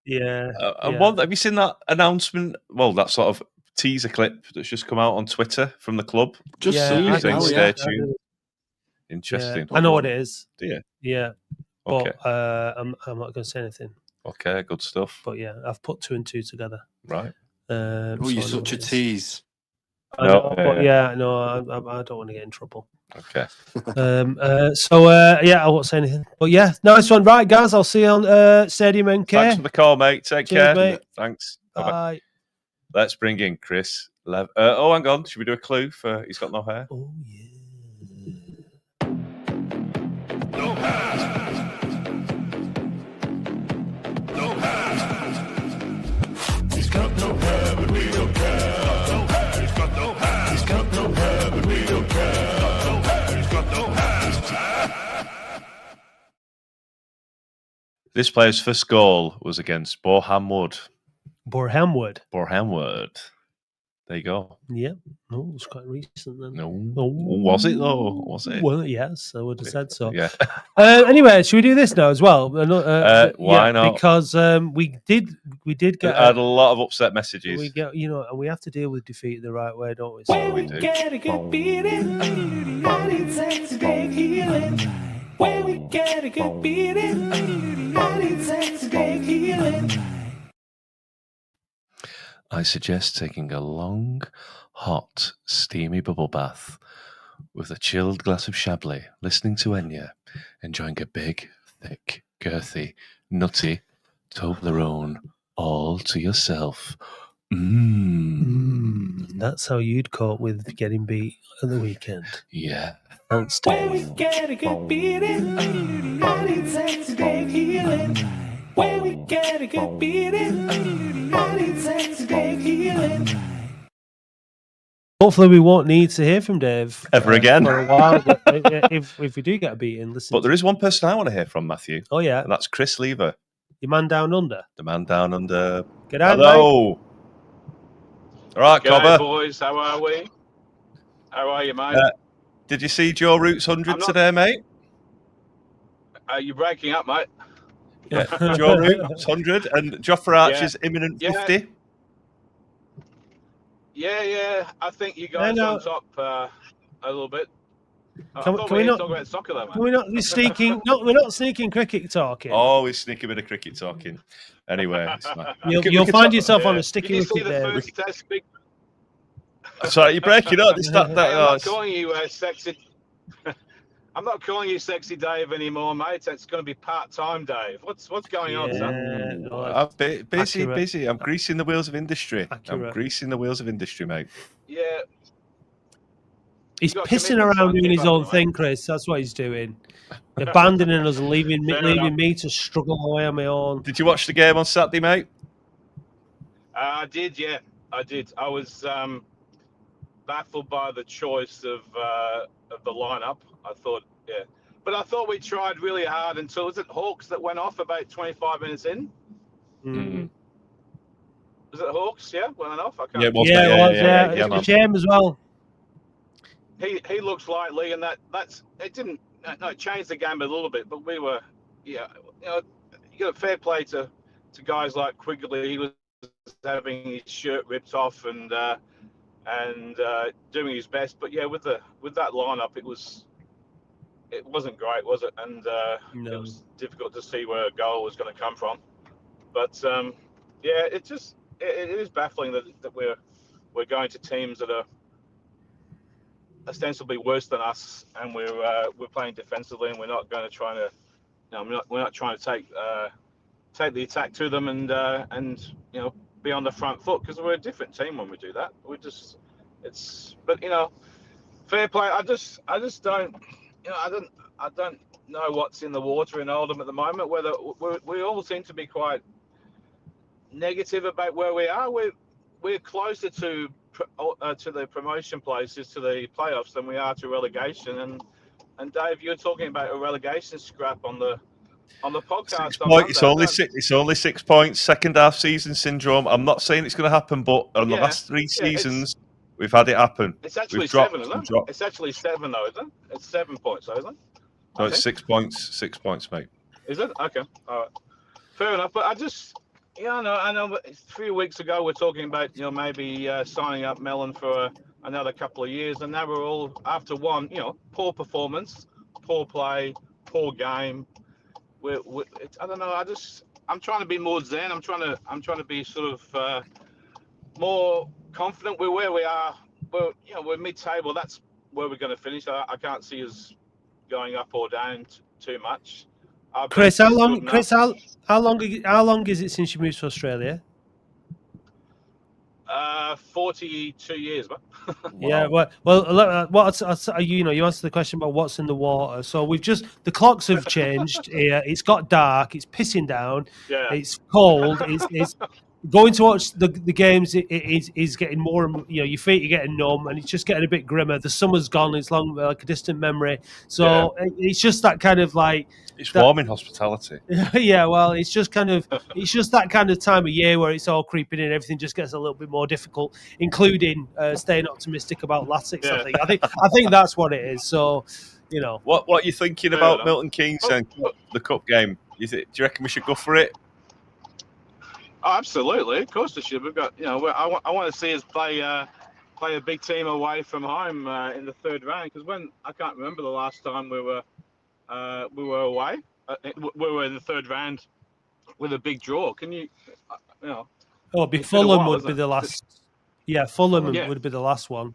Yeah. And what have you seen that announcement? Well, that sort of teaser clip that's just come out on Twitter from the club. Just Yeah, seen I it do. now, Stay yeah. tuned. Interesting. I know what it is. Do you? Yeah. Okay. But I'm not going to say anything. Okay. Good stuff. But yeah, I've put 2 and 2 together. Right. Oh, so you're I know such a what it is. tease. I know, but yeah, no, I don't want to get in trouble. Okay. Yeah, I won't say anything. But yeah, nice one. Right, guys, I'll see you on Stadium NK. Thanks for the call, mate. Take Cheers, care. mate. Thanks. Bye. Let's bring in Chris. Hang on. Should we do a clue for He's Got No Hair? Oh, yeah. No hat. No hat. He's got no hair, but we don't care. No hair. He's got no hat. He's got no hair, but we don't care. No hair. He's got no hat. This player's first goal was against Boreham Wood. Boreham Wood. There you go. Yeah. No, it was quite recent then. No. Oh. Was it though? Was it? Well, yes, I would have said so. Yeah. Anyway, should we do this now as well? Why not? Because we did get. I had a lot of upset messages. We get, and we have to deal with defeat the right way, don't we? Oh, we do. Get a good beating, and it takes a great healing. When we get a good beating, and it takes a great healing. I suggest taking a long, hot, steamy bubble bath with a chilled glass of Chablis, listening to Enya, enjoying a big, thick, girthy, nutty Toblerone all to yourself. That's how you'd cope with getting beat at the weekend. Yeah. Thanks, When we Dave. get a good beating, and it takes a great healing. When we get a good beating, and it takes a great healing. Hopefully, we won't need to hear from Dave Ever again. for a while. But, if we do get a beating, listen. But there is one person I want to hear from, Matthew, Oh yeah, and that's Chris Lever, your man down under. the man down under. Get out, mate. Hello. All right, G'day, Cobber. boys. How are we? How are you, mate? Did you see Joe Root's 100 I'm not- today, mate? You're breaking up, mate. Yeah, Joe Root's 100 and Joffrey Archer's imminent Yeah. 50. Yeah. I think you guys No. on top a little bit. Can we we not- talk about soccer, though, Can mate? we not be sneaking? No, we're not sneaking cricket talking. Always sneaky bit of cricket talking. Anyway, it's fine. You'll find yourself on Yeah. a sticky Did you see wicket, the Dave. first test? Sorry, you're breaking up. It's that, I'm oh, not it's- calling you sexy. I'm not calling you sexy Dave anymore, mate. It's going to be part-time Dave. What's going on, son? Yeah, no, I'm busy, accurate. busy. I'm greasing the wheels of industry. Accurate. I'm greasing the wheels of industry, mate. Yeah. He's got pissing commitments, around son. doing Keep his up own with it, thing, Chris. That's what he's doing. Abandoning us and leaving Fair enough. me to struggle away on my own. Did you watch the game on Saturday, mate? I did, yeah, I did. I was baffled by the choice of the lineup. I thought, yeah, but I thought we tried really hard until was it Hawks that went off about 25 minutes in? Mm. Was it Hawks? Yeah, went off. I can't. Yeah, it was. Yeah, mate. it was. yeah, It's a man. shame as well. He looks likely, and that's it. Didn't no, it changed the game a little bit, but we were, yeah, you know, you got a fair play to guys like Quigley. He was having his shirt ripped off and doing his best, but yeah, with that lineup, it wasn't great, was it? And No. it was difficult to see where a goal was going to come from. But yeah, it is baffling that we're going to teams that are ostensibly worse than us, and we're playing defensively, and we're not going to try to, we're not trying to take the attack to them and be on the front foot, because we're a different team when we do that. But fair play. I just don't, I don't know what's in the water in Oldham at the moment. Whether we all seem to be quite negative about where we are. We're closer to the promotion places, to the playoffs, than we are to relegation. And Dave, you're talking about a relegation scrap on the podcast. 6 on points. Monday. It's only 6 points. Second half season syndrome. I'm not saying it's going to happen, but on the last three seasons, we've had it happen. It's actually We've dropped, 7, isn't it? dropped. It's actually 7, though, isn't it? It's 7 points, though, isn't it? No, it's 6 points. 6 points, mate. Is it? Okay. All right. Fair enough. But I know. 3 weeks ago we're talking about maybe signing up Mellon for another couple of years, and now we're all after one. Poor performance, poor play, poor game. I don't know. I'm trying to be more zen. I'm trying to be sort of more confident. We're where we are. We're mid-table. That's where we're going to finish. I can't see us going up or down too much. Chris, how long? Chris, how long is it since you moved to Australia? 42 years, man. Yeah, well, you answered the question about what's in the water. So the clocks have changed here. It's got dark. It's pissing down. Yeah. It's cold. It's going to watch the games. Is getting more. Your feet are getting numb, and it's just getting a bit grimmer. The summer's gone. It's like a distant memory. So it's just that kind of like. It's warm in hospitality. Yeah, well, it's just that kind of time of year where it's all creeping in. Everything just gets a little bit more difficult, including staying optimistic about Latics. Yeah. I think that's what it is. So, What are you thinking about Milton Keynes and the cup game? Do you reckon we should go for it? Oh, absolutely, of course we should. We've got, I want to see us play a big team away from home in the third round, because I can't remember the last time we were away. We were in the third round with a big draw. Can you, Fulham would be the last. Yeah, Fulham would be the last one.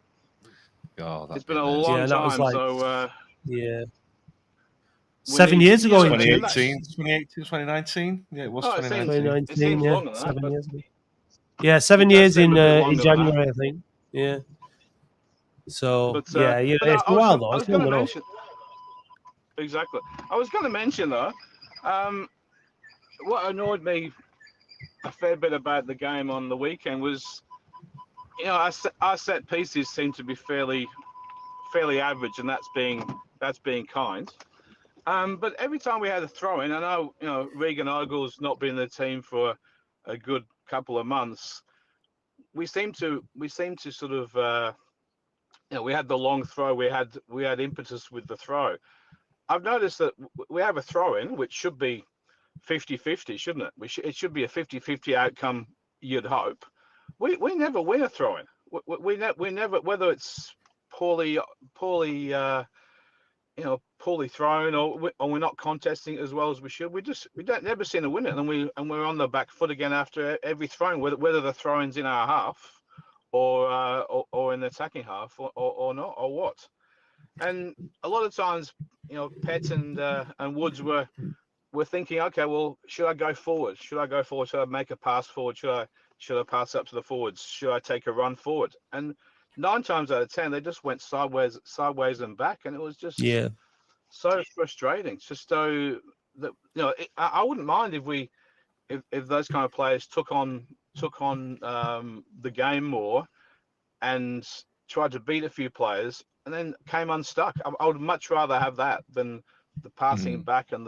Oh, it's been a long time. So yeah. 7 years ago, 2018, 2019. Yeah, it was 2019. 2019, yeah, longer than 7 years ago. Yeah, 7 years in January, I think. Yeah. So it's a while though. It's long enough. Exactly. I was going to mention though, what annoyed me a fair bit about the game on the weekend was, our set pieces seem to be fairly average, and that's being kind. But every time we had a throw in, I know Regan Ogle's not been in the team for a good couple of months. We seem to sort of we had the long throw, we had impetus with the throw. I've noticed that we have a throw in which should be 50-50, shouldn't it? It should be a 50-50 outcome, you'd hope. We never win a throw in. We never, whether it's poorly thrown or we're not contesting as well as we should. We don't never seem to win it, and we're on the back foot again after every throw, whether the throw-in's in our half or in the attacking half or not, or what. And a lot of times, Pett and Woods were thinking, okay, well, should I go forward? Should I make a pass forward? Should I pass up to the forwards? Should I take a run forward? And 9 times out of 10 they just went sideways and back, and it was just so frustrating. It's just so that I wouldn't mind if those kind of players took on the game more and tried to beat a few players and then came unstuck. I would much rather have that than the passing back and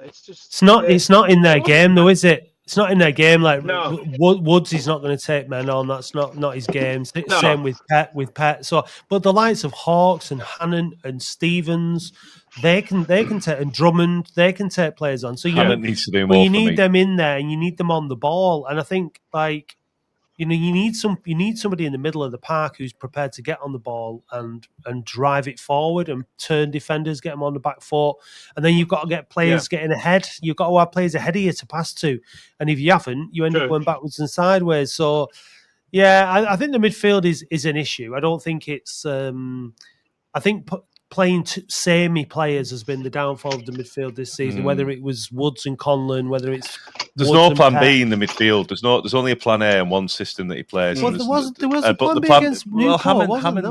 it's just it's not in their game though, is it? It's not in their game. Like no. Woods is not going to take men on. That's not his game. No. Same with Pet. So, but the likes of Hawks and Hannon and Stevens, they can take, and Drummond, they can take players on. So Hannon needs to do more. You need them in there, and you need them on the ball. And I think you need somebody in the middle of the park who's prepared to get on the ball and drive it forward and turn defenders, get them on the back foot, and then you've got to get players getting ahead. You've got to have players ahead of you to pass to, and if you haven't, you end up going backwards and sideways. So, I think the midfield is an issue. I don't think it's. I think playing samey players has been the downfall of the midfield this season. Whether it was Woods and Conlon, whether it's there's Woods no plan Pet. B in the midfield. There's only a plan A and one system that he plays. Well, there was a plan B against Newport. Hammond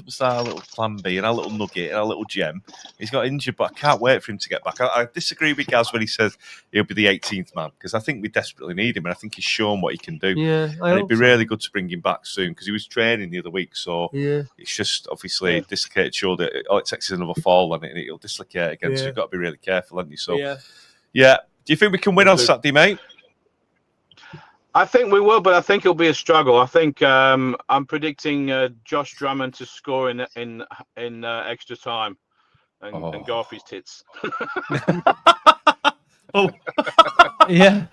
was our little plan B and our little nugget and our little gem. He's got injured, but I can't wait for him to get back. I disagree with Gaz when he says he'll be the 18th man, because I think we desperately need him, and I think he's shown what he can do. Yeah, and it'd be really good to bring him back soon, because he was training the other week. So it's just obviously dislocated shoulder. All it takes is another fall on it, and it'll dislocate again. So you've got to be really careful, haven't you? So yeah. Do you think we can win on Saturday, mate? I think we will, but I think it'll be a struggle. I think I'm predicting Josh Drummond to score in extra time and go off his tits. Yeah,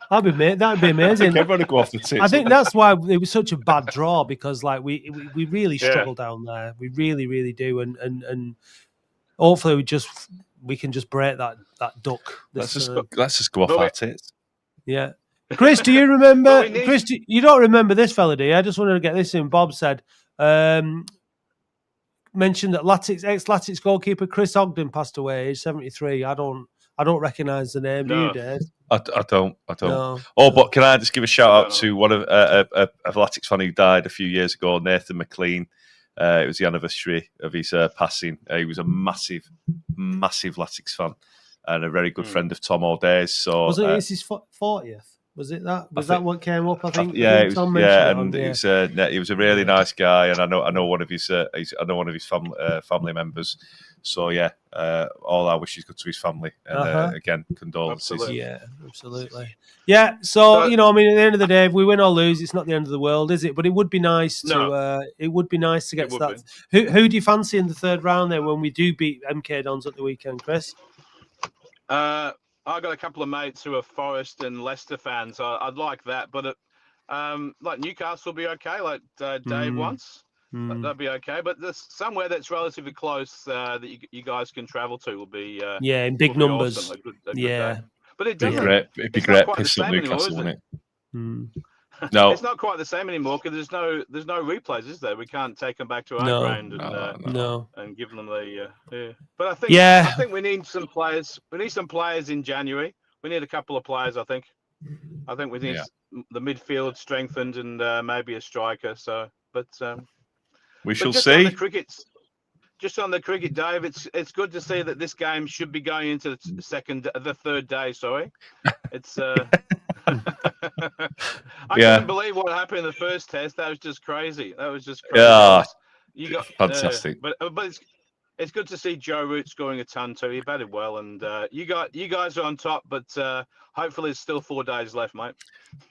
that'd be amazing. Everyone go off the tits. I think that's why it was such a bad draw, because like we really struggle down there. We really, really do, and hopefully we can just break that duck. Let's just go off our tits. Yeah. Chris, do you remember? Chris, you don't remember this fella, do you? I just wanted to get this in. Bob said, mentioned that ex-Latics goalkeeper Chris Ogden passed away, age 73. I don't recognise the name. Do you, Dave? I don't. No. But can I just give a shout out to one of a Latics fan who died a few years ago, Nathan McLean. It was the anniversary of his passing. He was a massive Latics fan and a very good friend of Tom O'Day's. So was it his 40th? Was it that? Was that what came up? I think. Yeah, it was, he was a really nice guy, and I know one of his family members. So all our wishes go to his family, and again, condolences. Absolutely. Yeah, absolutely. Yeah, so at the end of the day, if we win or lose, it's not the end of the world, is it? But it would be nice to. It would be nice to get to that. Who do you fancy in the third round then when we do beat MK Dons at the weekend, Chris? I've got a couple of mates who are Forest and Leicester fans. I'd like that, but like Newcastle will be okay. Like Dave wants, that'd be okay. But there's somewhere that's relatively close that you guys can travel to will be in big numbers. Awesome. A good day. But it'd be great. Pissing Newcastle, wouldn't it? No, it's not quite the same anymore because there's no replays, is there? We can't take them back to our ground and give them the. But I think we need some players. We need some players in January. We need a couple of players. I think we need the midfield strengthened and maybe a striker. So, we shall see. Just on the cricket, Dave, it's good to see that this game should be going into the third day. Sorry, it's. I couldn't believe what happened in the first test. That was just crazy. Yeah, you got fantastic. But it's good to see Joe Root scoring a ton too. He batted well, and you guys are on top. But hopefully, there's still 4 days left, mate.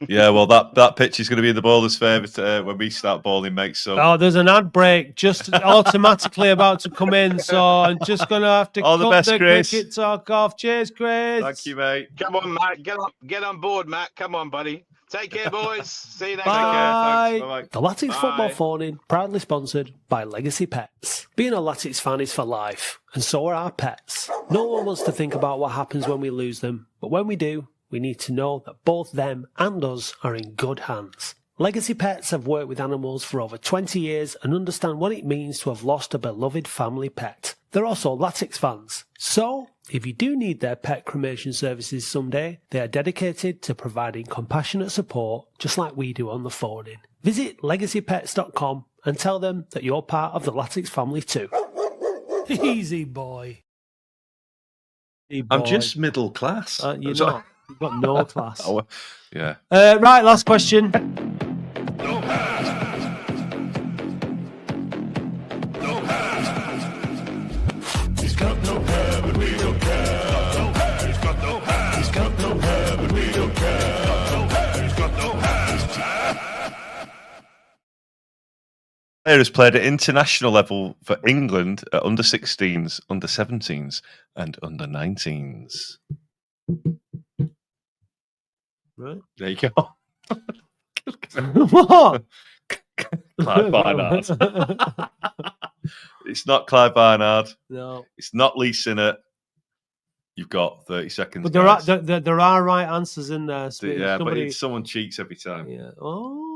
Yeah, well, that pitch is going to be in the bowler's favour when we start bowling, mate. So there's an ad break just automatically about to come in, so I'm just going to have to cut the cricket talk off. Cheers, Chris. Thank you, mate. Come on, Matt. Get on board, Matt. Come on, buddy. Take care, boys. See you next time. Bye. The Latics Football Phone-In, proudly sponsored by Legacy Pets. Being a Latics fan is for life, and so are our pets. No one wants to think about what happens when we lose them, but when we do, we need to know that both them and us are in good hands. Legacy Pets have worked with animals for over 20 years and understand what it means to have lost a beloved family pet. They're also Latics fans. So, If you do need their pet cremation services someday, they are dedicated to providing compassionate support, just like we do on the phone-in. Visit legacypets.com and tell them that you're part of the Latics family too. Easy boy. I'm just middle class. You're not. You've got no class. Oh, yeah. Right, last question. No pass. No pass. He's got no hair, but we don't care. No hair. He's got no hair. He's got no hair, but we don't care. No hair. He's got no hair. Player has played at international level for England at under 16s, under 17s, and under 19s. Right. There you go. What? Clive Barnard. It's not Clive Barnard. No. It's not Lee Sinnott. You've got 30 seconds. But guys. there are right answers in there. So Yeah, somebody... but someone cheats every time. Yeah. Oh.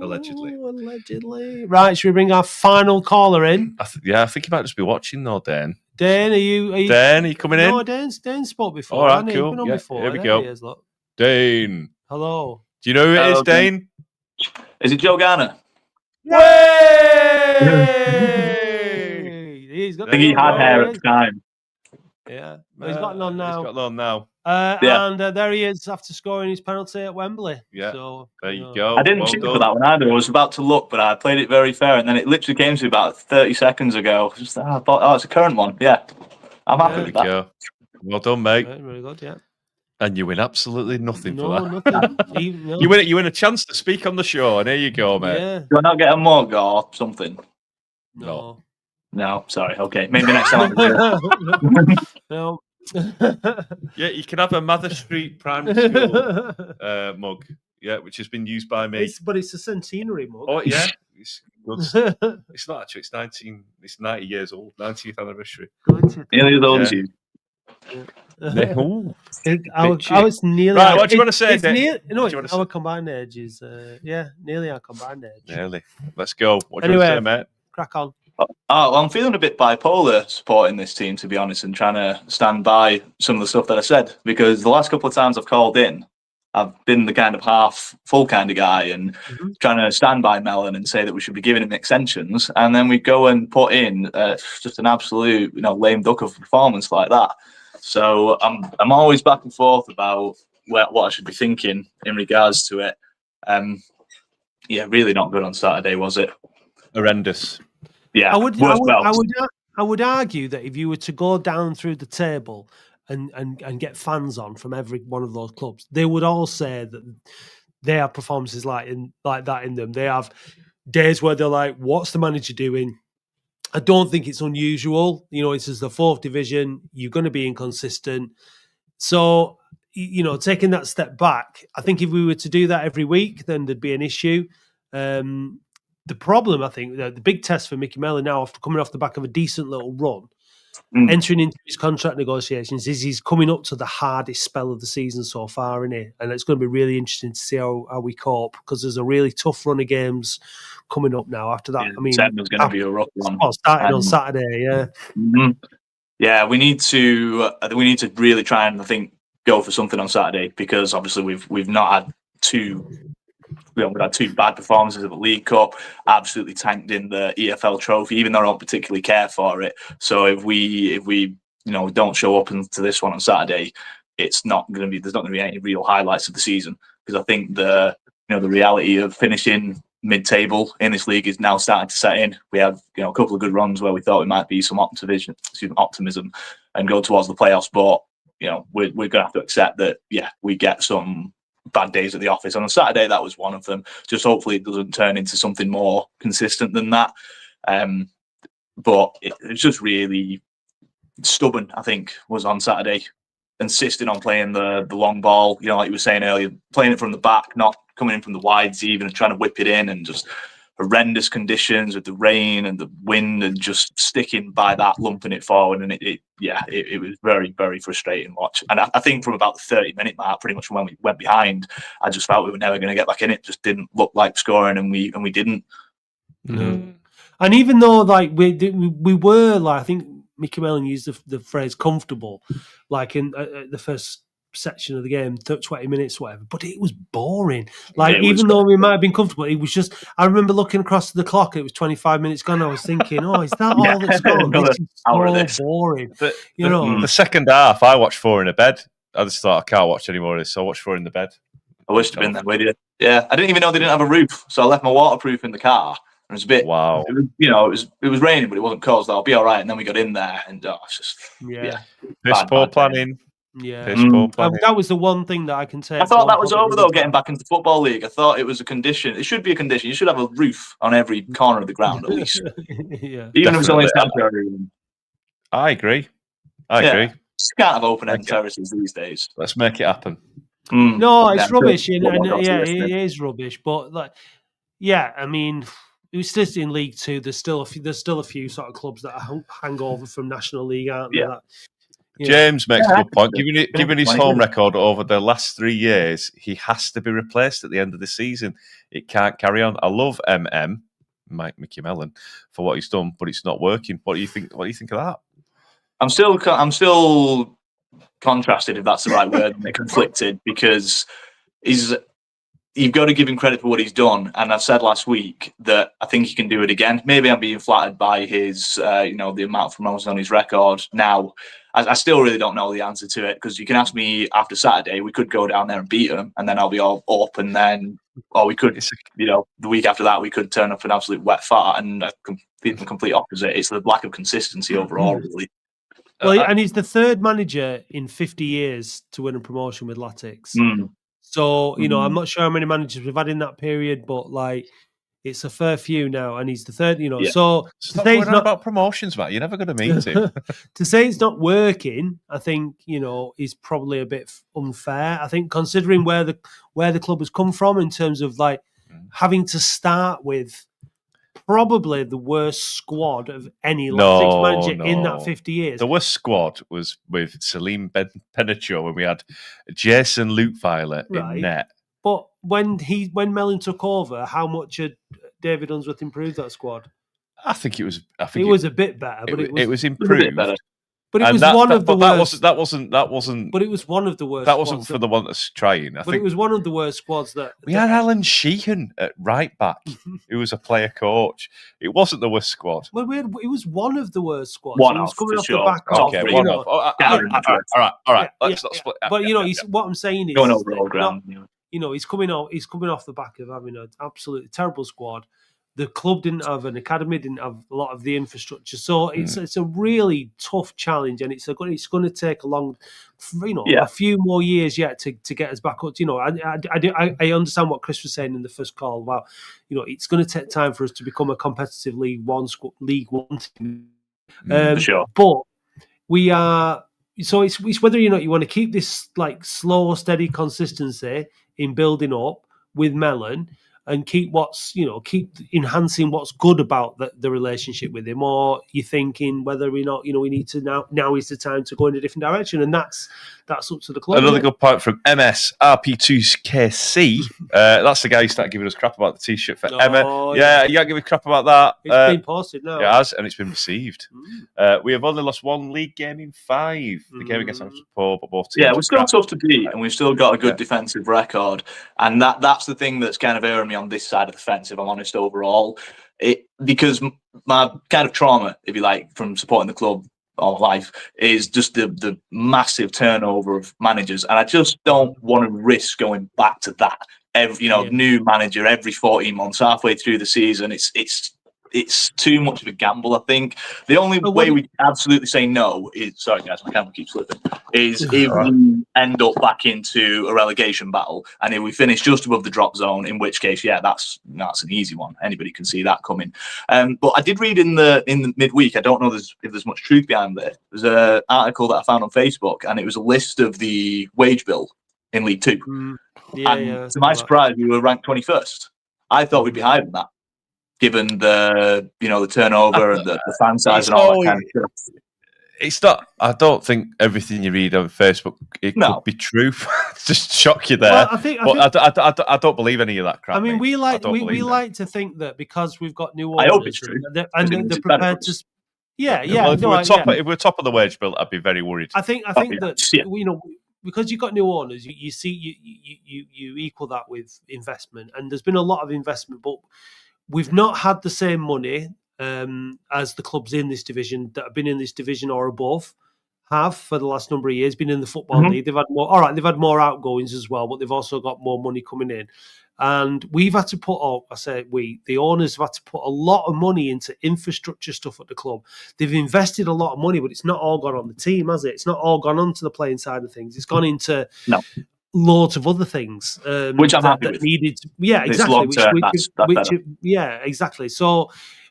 Allegedly. Right, should we bring our final caller in? I think he might just be watching though, Dan. Dane, are you Dan, are you coming in? No, Dane spoke before. All right, hasn't he? cool. He's been on Yeah, before. here we There go. he is, look. Dane. Hello. Do you know who it is, Hello, Dane? Is it Joe Garner? Yay! He's got I think he had hair at the time. Yeah, but he's got none now. He's got none now. Yeah. And there he is after scoring his penalty at Wembley. Yeah. So, There you go. I didn't Well cheat done. for that one either. I was about to look, but I played it very fair, and then it literally came to me about 30 seconds ago. Just I thought, oh, it's a current one. Yeah, I'm happy There with you that. go. Well done, mate. Right, very good, yeah. And you win absolutely nothing for No, that. nothing. No. You win a chance to speak on the show, and here you go, mate. Yeah. Do I not get a mug or something? No. No, sorry. Okay, maybe next time. I'll do it. No. Yeah, you can have a Mather Street Primary School mug, yeah, which has been used by me. But it's a centenary mug. Oh yeah, it's good. It's not actually. It's 90 years old. 90th anniversary. Nearly as old as you. Ooh, I was nearly. Right, what do you want to say, It's Dave? no, What do you want to our say? combined age is nearly our combined age. Nearly. Let's go. What do you want to say, mate? Crack on. Oh, well, I'm feeling a bit bipolar supporting this team, to be honest, and trying to stand by some of the stuff that I said, because the last couple of times I've called in, I've been the kind of half full kind of guy and trying to stand by Mellon and say that we should be giving him extensions, and then we go and put in just an absolute lame duck of a performance like that. So I'm always back and forth about what I should be thinking in regards to it. Yeah, really not good on Saturday, was it? Horrendous. Yeah, I would argue that if you were to go down through the table and get fans on from every one of those clubs, they would all say that they have performances like that in them. They have days where they're like, "What's the manager doing?" I don't think it's unusual. It's just the fourth division. You're going to be inconsistent. So, taking that step back, I think if we were to do that every week, then there'd be an issue. The problem, I think, the big test for Mickey Mellon now, after coming off the back of a decent little run, entering into his contract negotiations, is he's coming up to the hardest spell of the season so far, isn't he? And it's going to be really interesting to see how we cope, because there's a really tough run of games coming up now after that. Yeah, I mean, September's going to be a rough one. Starting on Saturday, yeah. Mm-hmm. Yeah, we need to really try and, I think, go for something on Saturday, because obviously we've not had we've had two bad performances at the League Cup, absolutely tanked in the EFL trophy, even though I don't particularly care for it. So if we don't show up into this one on Saturday, there's not going to be any real highlights of the season, because I think the reality of finishing mid-table in this league is now starting to set in. We have a couple of good runs where we thought we might be some optimism and go towards the playoffs, but we're going to have to accept that we get some bad days at the office. On a Saturday, that was one of them. Just hopefully it doesn't turn into something more consistent than that. But it's just really stubborn, I think, was on Saturday, insisting on playing the long ball, like you were saying earlier, playing it from the back, not coming in from the wides even, and trying to whip it in, and just horrendous conditions with the rain and the wind, and just sticking by that, lumping it forward. And it was very, very frustrating to watch. And I think from about the 30-minute mark, pretty much when we went behind, I just felt we were never going to get back in it. Just didn't look like scoring, and we didn't. No. And even though we were, I think Mickey Mellon used the phrase comfortable, like in the first section of the game, 20 minutes, whatever. But it was boring. Like, even though we might have been comfortable, it was just. I remember looking across the clock. It was 25 minutes gone. I was thinking, "Oh, is that all that's gone? This is so boring." The second half, I watched 4 in a bed. I just thought I can't watch any more of this, so I watched 4 in the bed. I wish I'd been there with you. Yeah, I didn't even know they didn't have a roof, so I left my waterproof in the car. It was a bit. Wow. It was raining, but it wasn't cold, so I'll be all right. And then we got in there, and it's just Piss poor planning. Yeah, Piss poor planning. that was the one thing that I can say. I thought that was over though. Getting back into the football league, I thought it was a condition. It should be a condition. You should have a roof on every corner of the ground at least. Yeah, even if it's only a temporary room. I agree. I agree. Just can't have open-end terraces these days. Let's make it happen. No, it's rubbish. And it is rubbish. But I mean, it was still in League Two. There's still a few sort of clubs that hang over from National League, aren't there? Yeah. James makes a good point. Given his home record over the last 3 years, he has to be replaced at the end of the season. It can't carry on. I love Mickey Mellon, for what he's done, but it's not working. What do you think? What do you think of that? I'm still contrasted, if that's the right word, and conflicted, because you've got to give him credit for what he's done. And I've said last week that I think he can do it again. Maybe I'm being flattered by his, the amount of promotions on his record. Now, I still really don't know the answer to it, because you can ask me after Saturday, we could go down there and beat them, and then I'll be all up, and then, or we could, the week after that, we could turn up an absolute wet fart, and the complete opposite. It's the lack of consistency overall, really. Well, and he's the third manager in 50 years to win a promotion with Latics. So, I'm not sure how many managers we've had in that period, but it's a fair few now, and he's the third, So Stop going on about promotions, Matt. You're never going to meet him. To say it's not working, I think, is probably a bit unfair. I think considering where the club has come from in terms of having to start with probably the worst squad of any Latics manager in that 50 years. The worst squad was with Salim Penacho when we had Jason Luteviolet in net. But when Mellon took over, how much had David Unsworth improved that squad? I think it was. It was a bit better, but it was improved. But it was one of the worst. That wasn't. But it was one of the worst. That wasn't for the one that's trying. But it was one of the worst squads that we had. Alan Sheehan at right back, who was a player coach. It wasn't the worst squad. Well, it was one of the worst squads. One of, coming off the back. Okay, one of. All right. Let's not split. But what I'm saying is going over all ground. He's coming off the back of having an absolutely terrible squad. The club didn't have an academy, didn't have a lot of the infrastructure, so it's a really tough challenge, and it's going to take a few more years yet to get us back up. I understand what Chris was saying in the first call. Well, it's going to take time for us to become a competitive League One team. For sure, but we are. So it's whether or not you want to keep this slow, steady consistency in building up with Mellon, and keep enhancing what's good about the relationship with him, or you're thinking whether or not we need to now is the time to go in a different direction, and that's up to the club. Another good point from MSRP2KC. That's the guy who started giving us crap about the t-shirt for Emma. Yeah, you can't give me crap about that. It's been posted now. It has, and it's been received. We have only lost one league game in 5. The game against Liverpool, but both teams. Yeah, we're still tough to beat, and we've still got a good defensive record, and that's the thing that's kind of airing me on this side of the fence, if I'm honest, overall. Because my kind of trauma, if you like, from supporting the club all life is just the massive turnover of managers, and I just don't want to risk going back to that. New manager every 14 months, halfway through the season. It's too much of a gamble, I think. The only way we absolutely say no is, sorry guys, my camera keeps slipping, is if we end up back into a relegation battle, and if we finish just above the drop zone, in which case, that's an easy one. Anybody can see that coming. But I did read in the midweek, I don't know if there's much truth behind it. There's an article that I found on Facebook, and it was a list of the wage bill in League Two. To my surprise, we were ranked 21st. I thought we'd be higher than that, given the turnover and the fan size and all that kind of stuff. It's not. I don't think everything you read on Facebook could be true. Just shock you there. Well, I don't believe any of that crap. I mean, we like to think that because we've got new owners, I hope it's true. And they're prepared to. Yeah. Well, if we're top of the wage bill, I'd be very worried. I think that because you've got new owners, you see you equal that with investment, and there's been a lot of investment, but we've not had the same money as the clubs in this division that have been in this division or above have for the last number of years. Been in the football league, they've had more. All right, they've had more outgoings as well, but they've also got more money coming in. And we've had to the owners have had to put a lot of money into infrastructure stuff at the club. They've invested a lot of money, but it's not all gone on the team, has it? It's not all gone onto the playing side of things. It's gone into loads of other things, which I'm happy with. Needed, yeah, exactly. Yeah, exactly. So,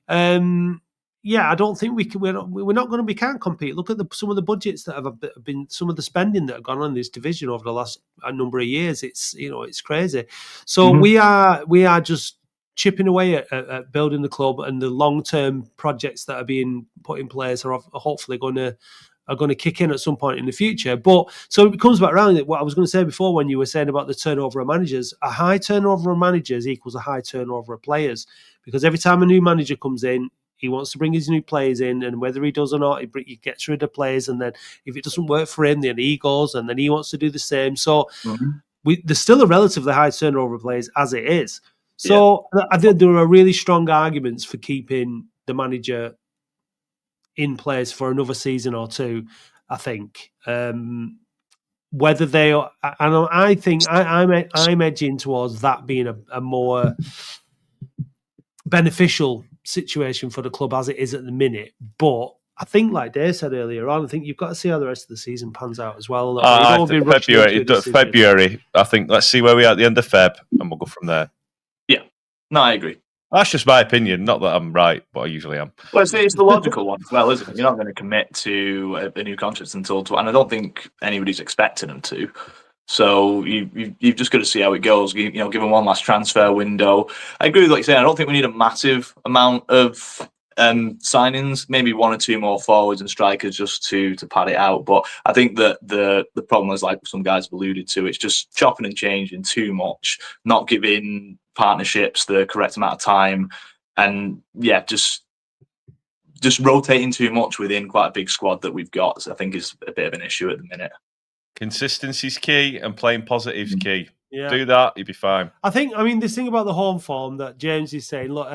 I don't think we're not going to be can't compete. Look at some of the budgets that have been, some of the spending that have gone on in this division over the last number of years. It's it's crazy. So we are just chipping away at building the club, and the long term projects that are being put in place are hopefully going to kick in at some point in the future. But so it comes back around what I was going to say before when you were saying about the turnover of managers. A high turnover of managers equals a high turnover of players, because every time a new manager comes in, he wants to bring his new players in, and whether he does or not, he gets rid of players. And then if it doesn't work for him, then he goes, and then he wants to do the same. So there's still a relatively high turnover of players as it is. So I think there are really strong arguments for keeping the manager in place for another season or two, I think. Whether they are, and I think I'm edging towards that being a more beneficial situation for the club as it is at the minute. But I think, like Dave said earlier on, I think you've got to see how the rest of the season pans out as well. February, I think. Let's see where we are at the end of Feb, and we'll go from there. Yeah, no, I agree. That's just my opinion. Not that I'm right, but I usually am. Well, it's the logical one as well, isn't it? You're not going to commit to a new contract until, and I don't think anybody's expecting them to. So you've just got to see how it goes. Given one last transfer window. I agree with what you're saying. I don't think we need a massive amount of signings. Maybe one or two more forwards and strikers just to pad it out. But I think that the problem is, like some guys have alluded to, it's just chopping and changing too much, not giving partnerships the correct amount of time, and just rotating too much within quite a big squad that we've got. So I think is a bit of an issue at the minute. Consistency's key, and playing positive's key. Yeah. Do that, you'll be fine. This thing about the home form that James is saying, look,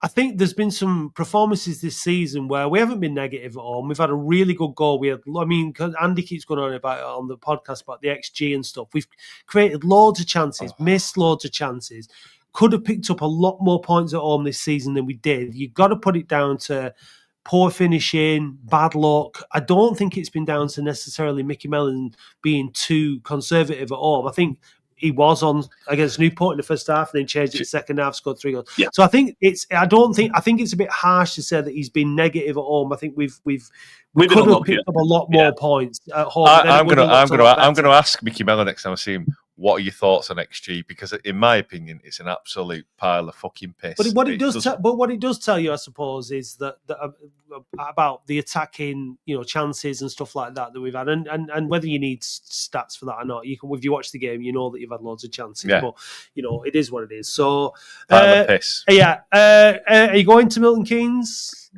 I think there's been some performances this season where we haven't been negative at all. We've had a really good goal. Because Andy keeps going on about it on the podcast about the XG and stuff. We've created loads of chances, missed loads of chances. Could have picked up a lot more points at home this season than we did. You've got to put it down to poor finishing, bad luck. I don't think it's been down to necessarily Mickey Mellon being too conservative at home. I think he was on against Newport in the first half, and then changed it in the second half, scored 3 goals. Yeah. So I think it's a bit harsh to say that he's been negative at home. I think we could have picked up a lot more points at home. I'm going to ask Mickey Mellon next time I see him, what are your thoughts on XG? Because in my opinion, it's an absolute pile of fucking piss. But what it does tell you, I suppose, is that about the attacking, chances and stuff like that we've had, and whether you need stats for that or not. If you watch the game, you know that you've had loads of chances. Yeah. But it is what it is. So pile of piss. Yeah. Are you going to Milton Keynes?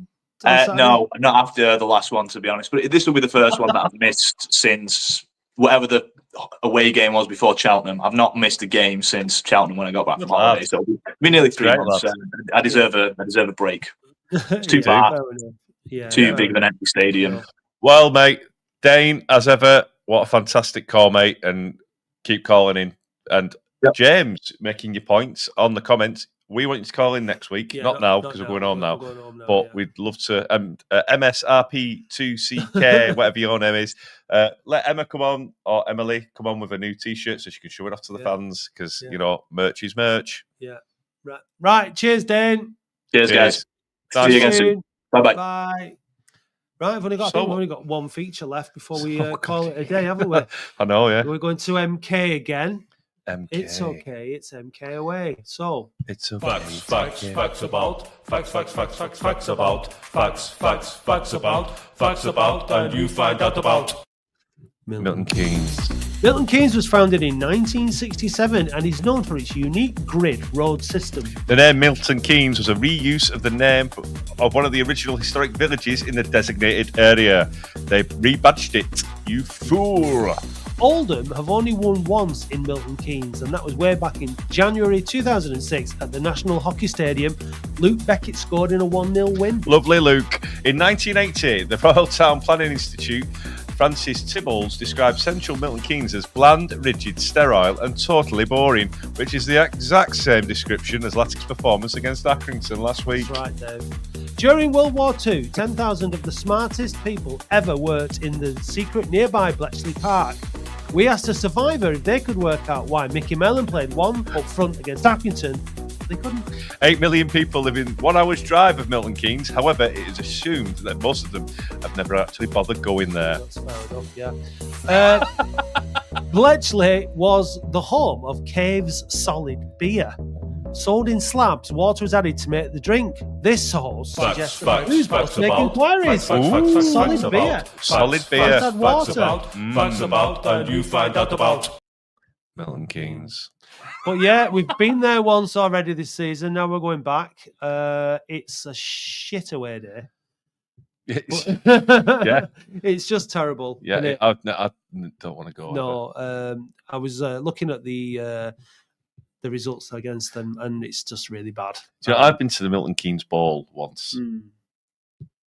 No, not after the last one, to be honest. But this will be the first one that I've missed since whatever the away game was before Cheltenham. I've not missed a game since Cheltenham when I got back from holiday. So it's been nearly 3 months. I deserve a break. It's too bad. Too big of an empty stadium. Yeah. Well, mate, Dane, as ever, what a fantastic call, mate, and keep calling in. And James, making your points on the comments. We want you to call in next week, not now because we're going home now. But we'd love to. MSRP2CK, whatever your name is. Let Emma come on, or Emily come on with a new T-shirt so she can show it off to the fans, because merch is merch. Yeah, right. Cheers, Dane. Cheers, guys. See you again soon. Bye. Bye. Right, we've only got one feature left before we call it a day, haven't we? I know, yeah. We're going to MK again. MK. It's okay. It's MK away. So it's okay. Facts about, and you find out about Milton Keynes. Milton Keynes was founded in 1967 and is known for its unique grid road system. The name Milton Keynes was a reuse of the name of one of the original historic villages in the designated area. They rebadged it. You fool! Oldham have only won once in Milton Keynes, and that was way back in January 2006 at the National Hockey Stadium. Luke Beckett scored in a 1-0 win. Lovely, Luke. In 1980, the Royal Town Planning Institute, Francis Tibballs, described central Milton Keynes as bland, rigid, sterile and totally boring, which is the exact same description as Latics' performance against Accrington last week. That's right, Dave. During World War II, 10,000 of the smartest people ever worked in the secret nearby Bletchley Park. We asked a survivor if they could work out why Mickey Mellon played one up front against Accrington. They couldn't. 8 million people live in 1 hour's drive of Milton Keynes. However, it is assumed that most of them have never actually bothered going there. That's fair enough, yeah. Bletchley was the home of Cave's solid beer. Sold in slabs, water was added to make the drink. This source suggests that who's about to make inquiries. Solid beer. Solid beer. Had water. Facts about, and you find out about. Milton Keynes. But yeah, we've been there once already this season. Now we're going back. It's a shit away day. Yeah. It's just terrible. Yeah, I don't want to go. No, I was looking at the results against them, and it's just really bad. So I've been to the Milton Keynes Ball once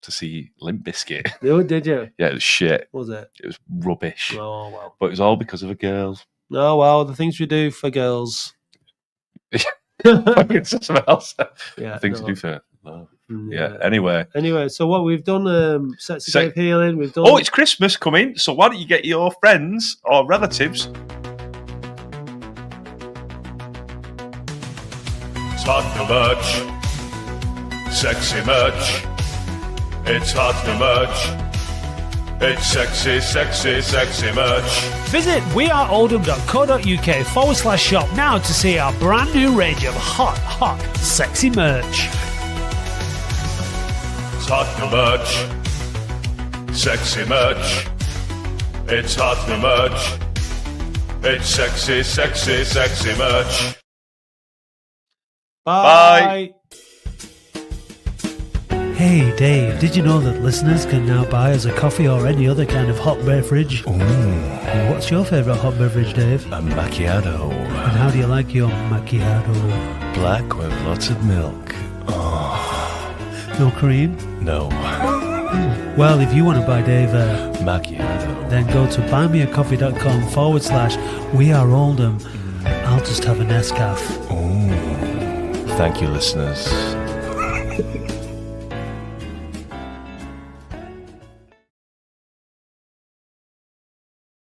to see Limp Bizkit. Oh, did you? Yeah, it was shit. Was it? It was rubbish. Oh, well. But it was all because of a girl. Oh, well, the things we do for girls. It's something else. Yeah, Things to do for love. Yeah. Anyway, so what we've done, sets of Dave healing. We've done. Oh, it's Christmas coming, so why don't you get your friends or relatives? It's hot new merch. Sexy merch. It's hot new merch. It's sexy, sexy, sexy merch. Visit weareoldham.co.uk/shop now to see our brand new range of hot, sexy merch. It's hot new merch. Sexy merch. It's hot new merch. It's sexy, sexy, sexy merch. Bye. Hey Dave, did you know that listeners can now buy us a coffee or any other kind of hot beverage? What's your favourite hot beverage, Dave? A macchiato. And how do you like your macchiato? Black with lots of milk. Oh. No cream? No. Well, if you want to buy Dave a macchiato, then go to buymeacoffee.com/weareoldham. I'll just have a Nescafe. Thank you, listeners.